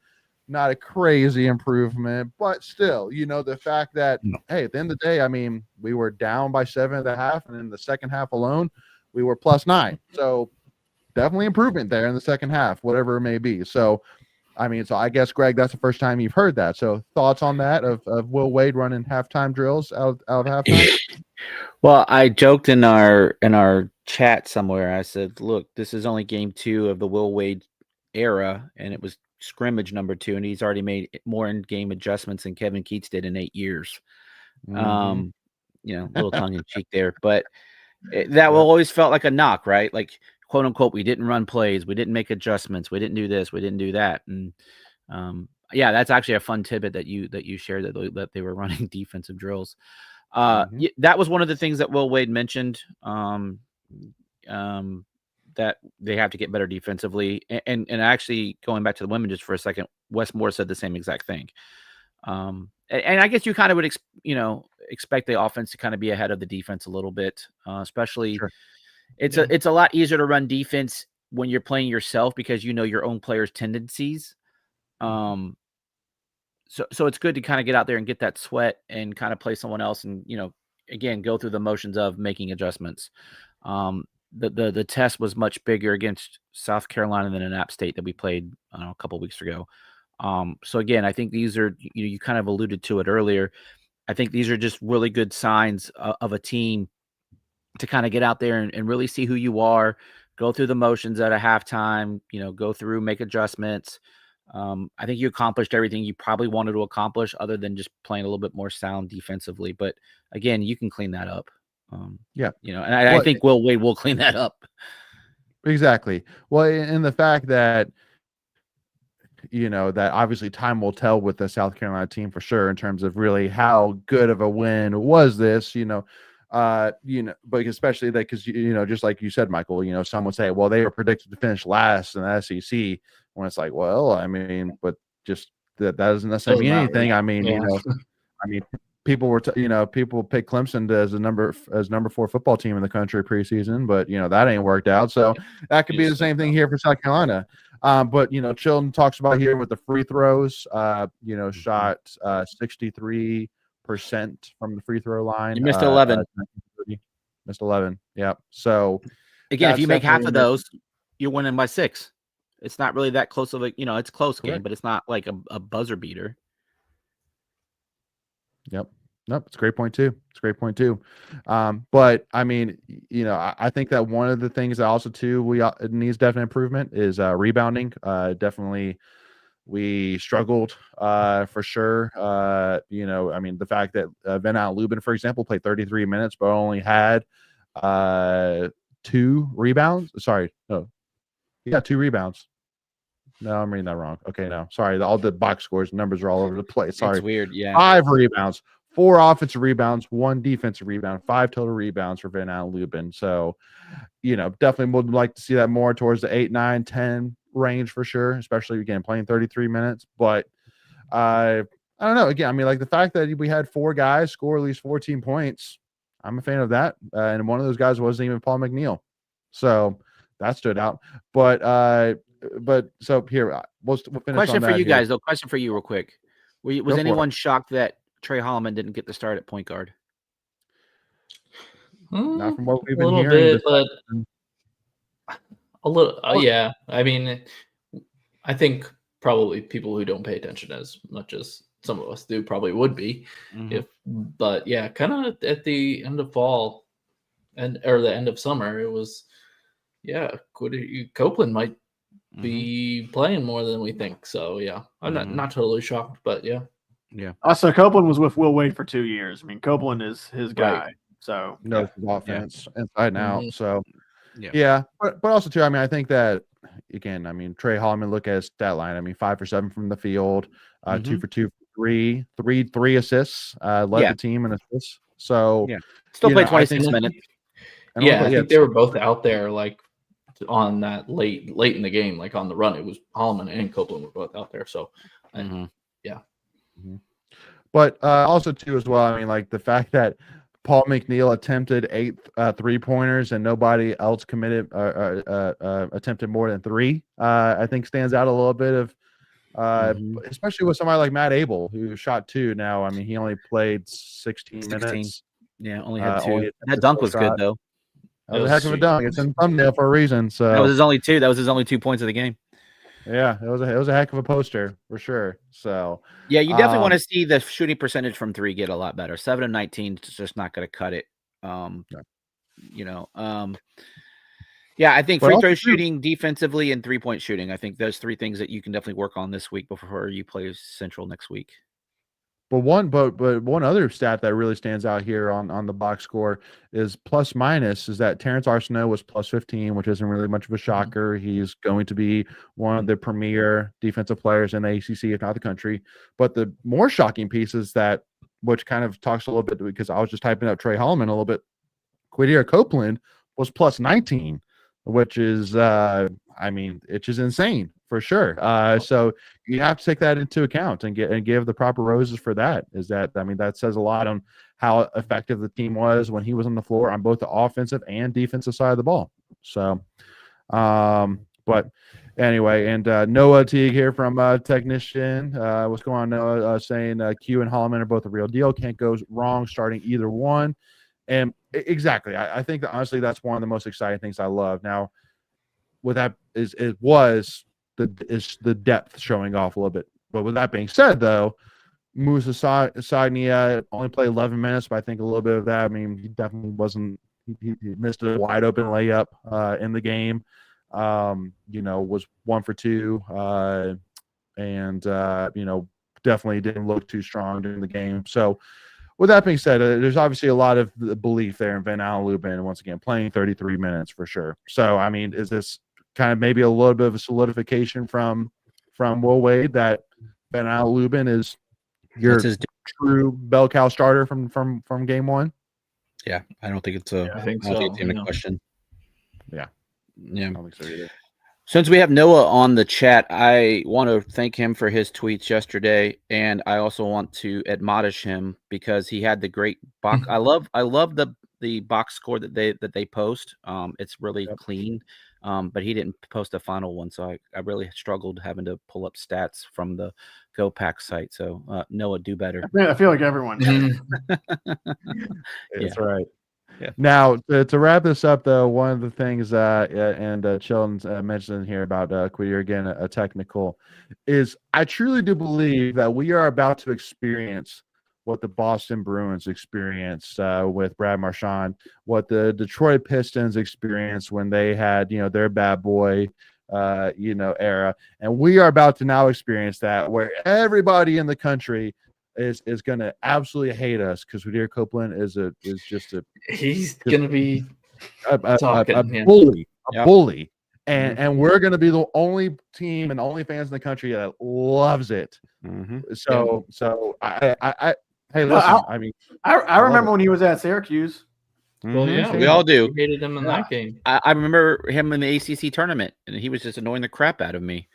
not a crazy improvement, but still, the fact that, hey, at the end of the day, I mean, we were down by 7 at the half, and in the second half alone, we were +9. So definitely improvement there in the second half, whatever it may be. So, I mean, I guess, Greg, that's the first time you've heard that. So thoughts on that of Will Wade running halftime drills out of halftime? Well, I joked in our chat somewhere. I said, look, this is only game 2 of the Will Wade era, and it was scrimmage number 2, and he's already made more in-game adjustments than Kevin Keats did in 8 years. Mhm. Little tongue in cheek there, but that will always felt like a knock, right? Like, quote unquote, we didn't run plays, we didn't make adjustments, we didn't do this, we didn't do that. And that's actually a fun tidbit that you shared, that they were running defensive drills. That was one of the things that Will Wade mentioned, that they have to get better defensively. And actually, going back to the women just for a second, Wes Moore said the same exact thing. And I guess you kind of would expect the offense to kind of be ahead of the defense a little bit, especially. Sure. It's a lot easier to run defense when you're playing yourself, because you know your own players' tendencies. So it's good to kind of get out there and get that sweat and kind of play someone else, and again, go through the motions of making adjustments. The test was much bigger against South Carolina than an App State that we played a couple weeks ago. So again, I think these are, you kind of alluded to it earlier. I think these are just really good signs of a team to kind of get out there and really see who you are, go through the motions at a halftime, go through, make adjustments. I think you accomplished everything you probably wanted to accomplish, other than just playing a little bit more sound defensively. But again, you can clean that up. And I think Will Wade will clean that up. Exactly. Well, and the fact that, that obviously time will tell with the South Carolina team for sure, in terms of really how good of a win was this, but especially that, because, just like you said, Michael, some would say, well, they were predicted to finish last in the SEC, when it's like, well, I mean, but just that doesn't necessarily mean anything. I mean, people were, people picked Clemson as number 4 football team in the country preseason, but that ain't worked out. So that could be the same thing here for South Carolina. But Chilton talks about here with the free throws, shot 63% from the free throw line. You missed 11. Missed 11. Yeah. So again, if you make half of those, you're winning by 6. It's not really that close of a, it's a close game, but it's not like a buzzer beater. Yep. Nope. It's a great point too. But I mean, I think that one of the things that also too, it needs definite improvement is rebounding. Definitely we struggled for sure. I mean, the fact that Van Lubin, for example, played 33 minutes, but only had 2 rebounds. Sorry. No. Yeah, 2 rebounds. No, I'm reading that wrong. Okay, no. Sorry. All the box scores, numbers are all over the place. Sorry. It's weird, yeah. 5 rebounds, 4 offensive rebounds, 1 defensive rebound, 5 total rebounds for Van Lubin. So, definitely would like to see that more towards the 8, 9, 10 range for sure, especially, again, playing 33 minutes. But I don't know. Again, I mean, like the fact that we had 4 guys score at least 14 points, I'm a fan of that. And one of those guys wasn't even Paul McNeil. So that stood out. But so here, we'll finish. Question on for you here. guys, though. Question for you, real quick. Was anyone shocked that Trey Holloman didn't get the start at point guard? Not from what we've a been little hearing, bit, but a little. Yeah, I mean, I think probably people who don't pay attention as much as some of us do probably would be, but yeah, kind of at the end of fall or the end of summer, it was, Copeland might be playing more than we think. So yeah, I'm not totally shocked, but yeah. Also, Copeland was with Will Wade for 2 years. I mean, Copeland is his guy. Right. So knows his offense inside and out. So yeah. But also too, I mean, I think that again, I mean, Trey Holloman, look at his stat line. I mean, 5 for 7 from the field, 2 for 2 for 3 assists, led the team in assists. So still played 26 minutes. I think they were both out there like on that late in the game, like on the run. It was Holloman and Copeland were both out there. So But also too as well, I mean, like the fact that Paul McNeil attempted 8 3-pointers and nobody else attempted more than 3, I think stands out a little bit of especially with somebody like Matt Abel, who shot 2 now. I mean, he only played 16 minutes. Yeah, only had 2. That dunk was good though. That was a heck of a dunk. It's in the thumbnail for a reason. So that was his only 2. That was his only 2 points of the game. Yeah, it was a heck of a poster for sure. So yeah, you definitely want to see the shooting percentage from 3 get a lot better. 7 of 19 is just not going to cut it. Yeah, I think But free also, throw too- shooting, defensively, and 3-point shooting. I think those 3 things that you can definitely work on this week before you play Central next week. But one other stat that really stands out here on the box score is plus minus is that Terrence Arsenault was plus 15, which isn't really much of a shocker. He's going to be one of the premier defensive players in the ACC, if not the country. But the more shocking piece is that, which kind of talks a little bit, because I was just typing up Trey Holloman a little bit. Quadir Copeland was plus 19, which is, it's just insane for sure. So you have to take that into account and give the proper roses for that. That says a lot on how effective the team was when he was on the floor on both the offensive and defensive side of the ball. So, but anyway, and Noah Teague here from Technician. What's going on, Noah? Saying Q and Holloman are both a real deal. Can't go wrong starting either one. And exactly, I think that honestly that's one of the most exciting things I love. Now, with that is the depth showing off a little bit. But with that being said, though, Musa Sagnia only played 11 minutes, but I think a little bit of that. I mean, he definitely wasn't. He missed a wide open layup in the game. Was 1 for 2, and definitely didn't look too strong during the game. So. With that being said, there's obviously a lot of belief there in Van Allen Lubin, once again, playing 33 minutes for sure. So, I mean, is this kind of maybe a little bit of a solidification from Will Wade that Van Allen Lubin is your true bell cow starter from game one? Yeah, I don't think it's a I think even a question. Yeah. Yeah. I don't think so either. Since we have Noah on the chat, I want to thank him for his tweets yesterday, and I also want to admonish him because he had the great box. I love the box score that they post. It's really clean, but he didn't post a final one, so I really struggled having to pull up stats from the GoPack site. So Noah, do better. I feel like everyone. That's right. Yeah. Now, to wrap this up, though, one of the things Sheldon's mentioned here about Quadir, again, a technical, is I truly do believe that we are about to experience what the Boston Bruins experienced with Brad Marchand, what the Detroit Pistons experienced when they had, their bad boy, era. And we are about to now experience that, where everybody in the country is going to absolutely hate us because Quadir Copeland is just he's going to be a bully, bully, and we're going to be the only team and the only fans in the country that loves it. So I hey, listen, I remember when he was at Syracuse. Well, yeah, we all do. We hated him in that game. I remember him in the ACC tournament, and he was just annoying the crap out of me.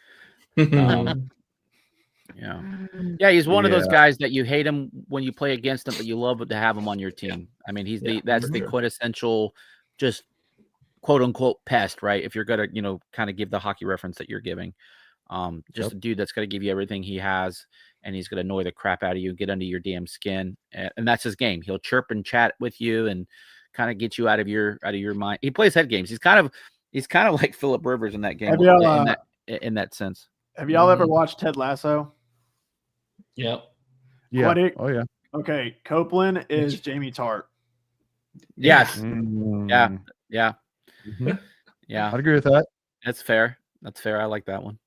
Yeah, he's one of those guys that you hate him when you play against him, but you love to have him on your team. I mean, that's the quintessential, just quote unquote pest, right? If you're gonna, kind of give the hockey reference that you're giving, just a dude that's gonna give you everything he has, and he's gonna annoy the crap out of you, get under your damn skin, and that's his game. He'll chirp and chat with you and kind of get you out of your mind. He plays head games. He's kind of like Phillip Rivers in that game, in that sense. Have y'all ever watched Ted Lasso? Yep. Yeah. Oh yeah. Okay. Copeland is Jamie Tart. Yes. Mm-hmm. Yeah. I'd agree with that. That's fair. I like that one.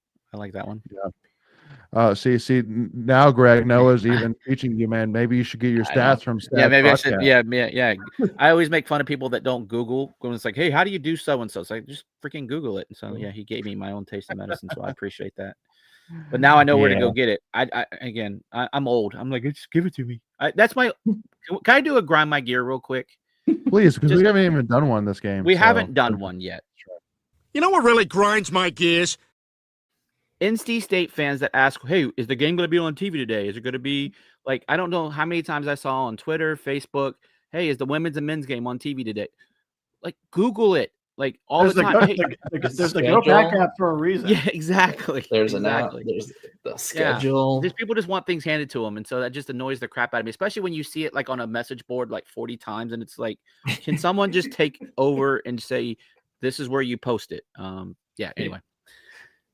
Yeah. See now, Greg, Noah's even teaching you, man. Maybe you should get your stats from stats. Yeah, maybe podcast. I should. Yeah. I always make fun of people that don't Google when it's like, hey, how do you do so and so? It's like, just freaking Google it. And so yeah, he gave me my own taste of medicine, so I appreciate that. But now I know where to go get it. I'm old. I'm like, just give it to me. That's my. Can I do a grind my gear real quick? Please, because we haven't even done one this game. We haven't done one yet. You know what really grinds my gears? NC State fans that ask, hey, is the game going to be on TV today? Is it going to be like, I don't know how many times I saw on Twitter, Facebook, hey, is the women's and men's game on TV today? Like, Google it. Like all there's the time. There's the GoPack app for a reason. Yeah, exactly. There's an app. There's the schedule. These people just want things handed to them, and so that just annoys the crap out of me. Especially when you see it like on a message board like 40 times, and it's like, can someone just take over and say, "This is where you post it"? Anyway.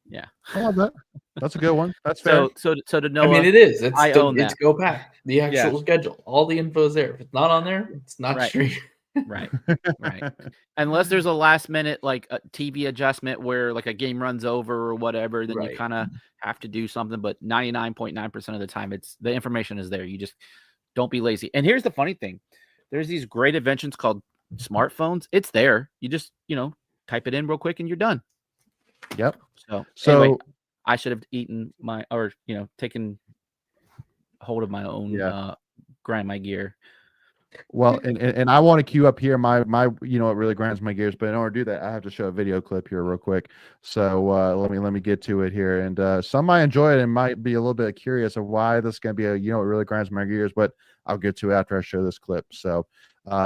Yeah. I love that. That's a good one. That's fair. So to know. I mean, it is. It's I own it's that. GoPack. The actual schedule. All the info is there. If it's not on there, it's not streamed. Right. Unless there's a last minute like a TV adjustment where like a game runs over or whatever, then you Right. kind of have to do something. But 99.9% of the time, it's the information is there. You just don't be lazy. And here's the funny thing: there's these great inventions called smartphones. It's there. You just type it in real quick and you're done. Yep. So anyway, I should have eaten taken hold of my own grind my gear. Well, and I want to queue up here my what really grinds my gears, but in order to do that, I have to show a video clip here real quick. So let me get to it here, and some might enjoy it and might be a little bit curious of why this is gonna be it really grinds my gears, but I'll get to it after I show this clip. So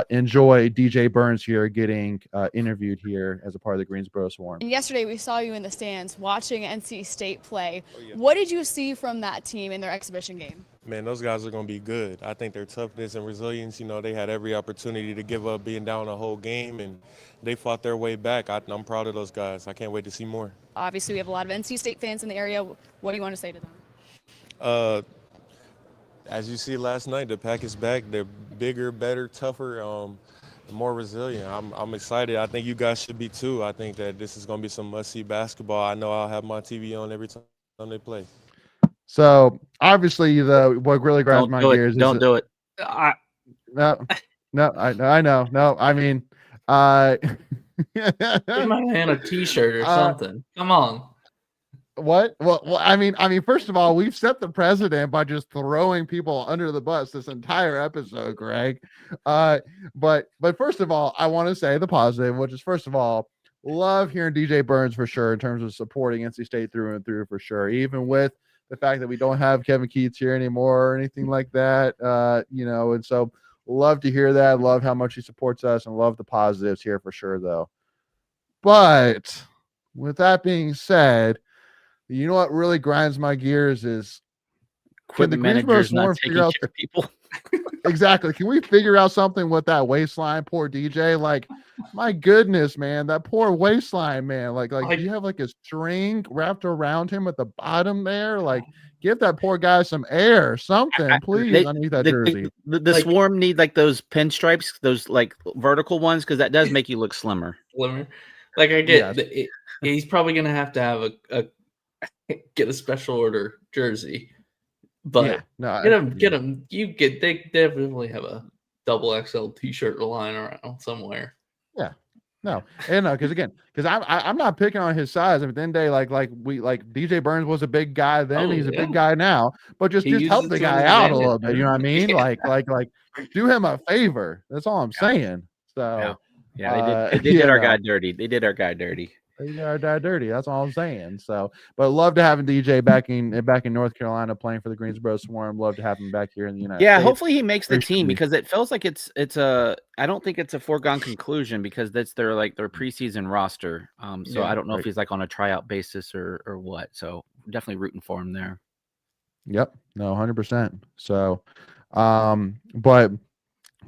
enjoy DJ Burns here getting interviewed here as a part of the Greensboro Swarm. And yesterday we saw you in the stands watching NC State play. What did you see from that team in their exhibition game? Man, those guys are going to be good. I think their toughness and resilience, they had every opportunity to give up being down the whole game, and they fought their way back. I'm proud of those guys. I can't wait to see more. Obviously, we have a lot of NC State fans in the area. What do you want to say to them? As you see last night, the Pack is back. They're bigger, better, tougher, more resilient. I'm excited. I think you guys should be too. I think that this is going to be some must-see basketball. I know I'll have my TV on every time they play. So obviously, what really grinds my gears is don't do it. No, I know. No, I mean, Give my man a T-shirt or something. Come on. What? Well, I mean, first of all, we've set the precedent by just throwing people under the bus this entire episode, Greg. But first of all, I want to say the positive, which is first of all, love hearing DJ Burns for sure in terms of supporting NC State through and through for sure, even with the fact that we don't have Kevin Keats here anymore or anything like that, and so love to hear that. Love how much he supports us and love the positives here for sure, though. But with that being said, you know what really grinds my gears is Quit the managers not taking care of people. Exactly. Can we figure out something with that waistline? Poor DJ. Like, my goodness, man, that poor waistline, man. Like, do you have like a string wrapped around him at the bottom there? Like, give that poor guy some air, something, please, underneath that jersey. The Swarm need like those pinstripes, those like vertical ones, because that does make you look slimmer. Like, I get he's probably gonna have to have get a special order jersey. But get him. They definitely have a double XL T-shirt lying around somewhere. Yeah, no, and because I'm not picking on his size. At the end of the day, DJ Burns was a big guy then. He's a big guy now, but just help the guy out a little bit. You know what I mean? Like do him a favor. That's all I'm saying. So they did our guy dirty. They did our guy dirty. They are dirty. That's all I'm saying. So, but love to have DJ back in North Carolina playing for the Greensboro Swarm. Love to have him back here in the United States. Hopefully he makes the team because it feels like it's I don't think it's a foregone conclusion because that's their preseason roster. So I don't know if he's like on a tryout basis or what. So definitely rooting for him there. Yep. No, 100%. So, but.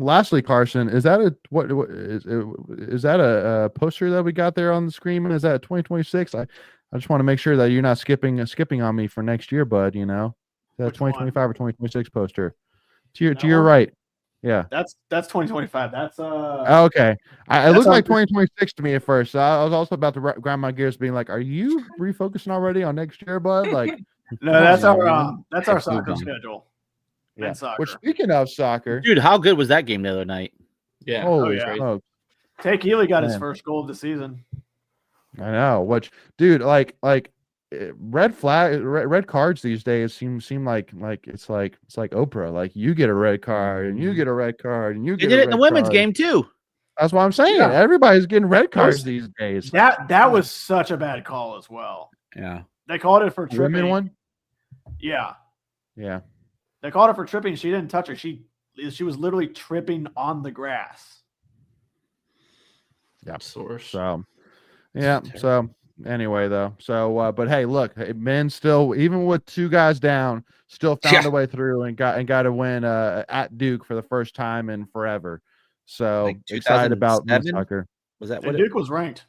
Lastly, Carson, is that is that a poster that we got there on the screen? Is that 2026? I just want to make sure that you're not skipping on me for next year, bud. Is that 2025 or 2026 poster? To your right. Yeah. That's 2025. That's okay. It looked like 2026 to me at first. So I was also about to grind my gears, being like, "Are you refocusing already on next year, bud?" Like, no, that's our soccer schedule. Yeah. Which, speaking of soccer, dude, how good was that game the other night? Yeah. Take Healy got his first goal of the season. I know. Which, dude, like red cards these days seem like it's like Oprah. Like, you get a red card and you get a red card and you get. They did it in the women's game too. That's what I'm saying. Yeah. Everybody's getting red cards these days. That was such a bad call as well. Yeah. They called it for tripping. Women one. Yeah. Yeah. They called her for tripping. She didn't touch her. She was literally tripping on the grass. Yeah. Source. So, yeah. So anyway, though. So, but hey, look, men still, even with two guys down, still found a way through and got to win at Duke for the first time in forever. So like excited about men's soccer. Was that what Duke was ranked?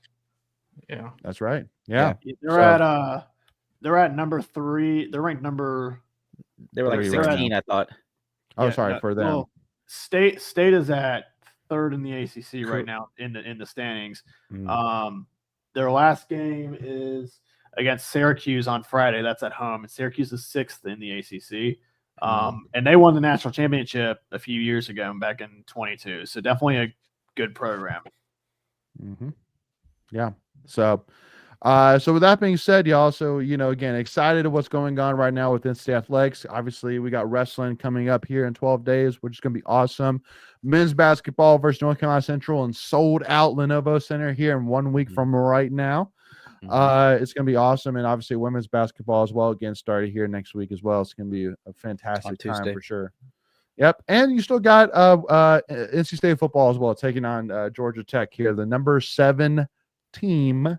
Yeah, that's right. Yeah, they're at number 3. They're ranked number. They were like 16, I thought. Oh, sorry for them. Well, State is at third in the ACC right now in the standings. Mm. Their last game is against Syracuse on Friday. That's at home, and Syracuse is 6th in the ACC. And they won the national championship a few years ago, back in 22. So definitely a good program. Yeah. So with that being said, y'all, so, again, excited of what's going on right now with NC Athletics. Obviously, we got wrestling coming up here in 12 days, which is going to be awesome. Men's basketball versus North Carolina Central and sold out Lenovo Center here in 1 week from right now. It's going to be awesome. And obviously women's basketball as well, again, started here next week as well. It's going to be a fantastic time for sure. Yep. And you still got NC State football as well, taking on Georgia Tech here, the number 7 team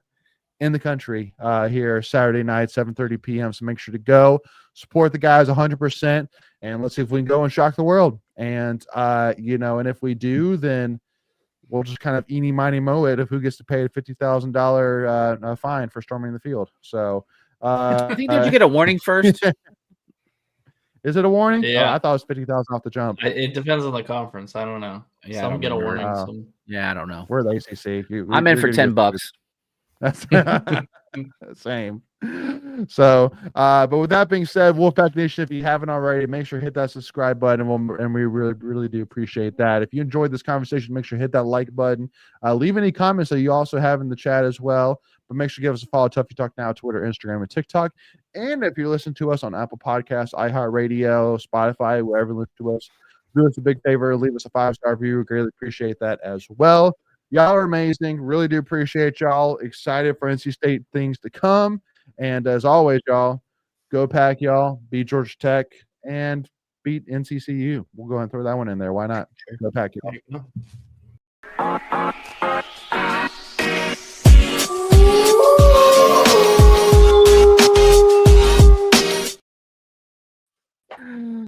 in the country here Saturday night, 7:30 p.m. So make sure to go support the guys 100%, and let's see if we can go and shock the world. And and if we do, then we'll just kind of eeny miny moe it of who gets to pay a $50,000 fine for storming the field. So I think don't you get a warning first? Is it a warning? Yeah. I thought it was 50,000 off the jump. It depends on the conference. I don't know. Yeah, Some I don't get a remember. warning. Some... Yeah, I don't know. We're the ACC. I'm in for $10. That's same. So, but with that being said, Wolfpack Nation, if you haven't already, make sure to hit that subscribe button, and we really, really do appreciate that. If you enjoyed this conversation, make sure to hit that like button. Leave any comments that you also have in the chat as well. But make sure to give us a follow, Tuffy Talk Now, Twitter, Instagram, and TikTok. And if you listen to us on Apple Podcasts, iHeartRadio, Spotify, wherever you listen to us, do us a big favor, leave us a 5-star review. We greatly appreciate that as well. Y'all are amazing. Really do appreciate y'all. Excited for NC State things to come. And as always, y'all, go Pack, y'all. Beat Georgia Tech and beat NCCU. We'll go ahead and throw that one in there. Why not? Go Pack, y'all.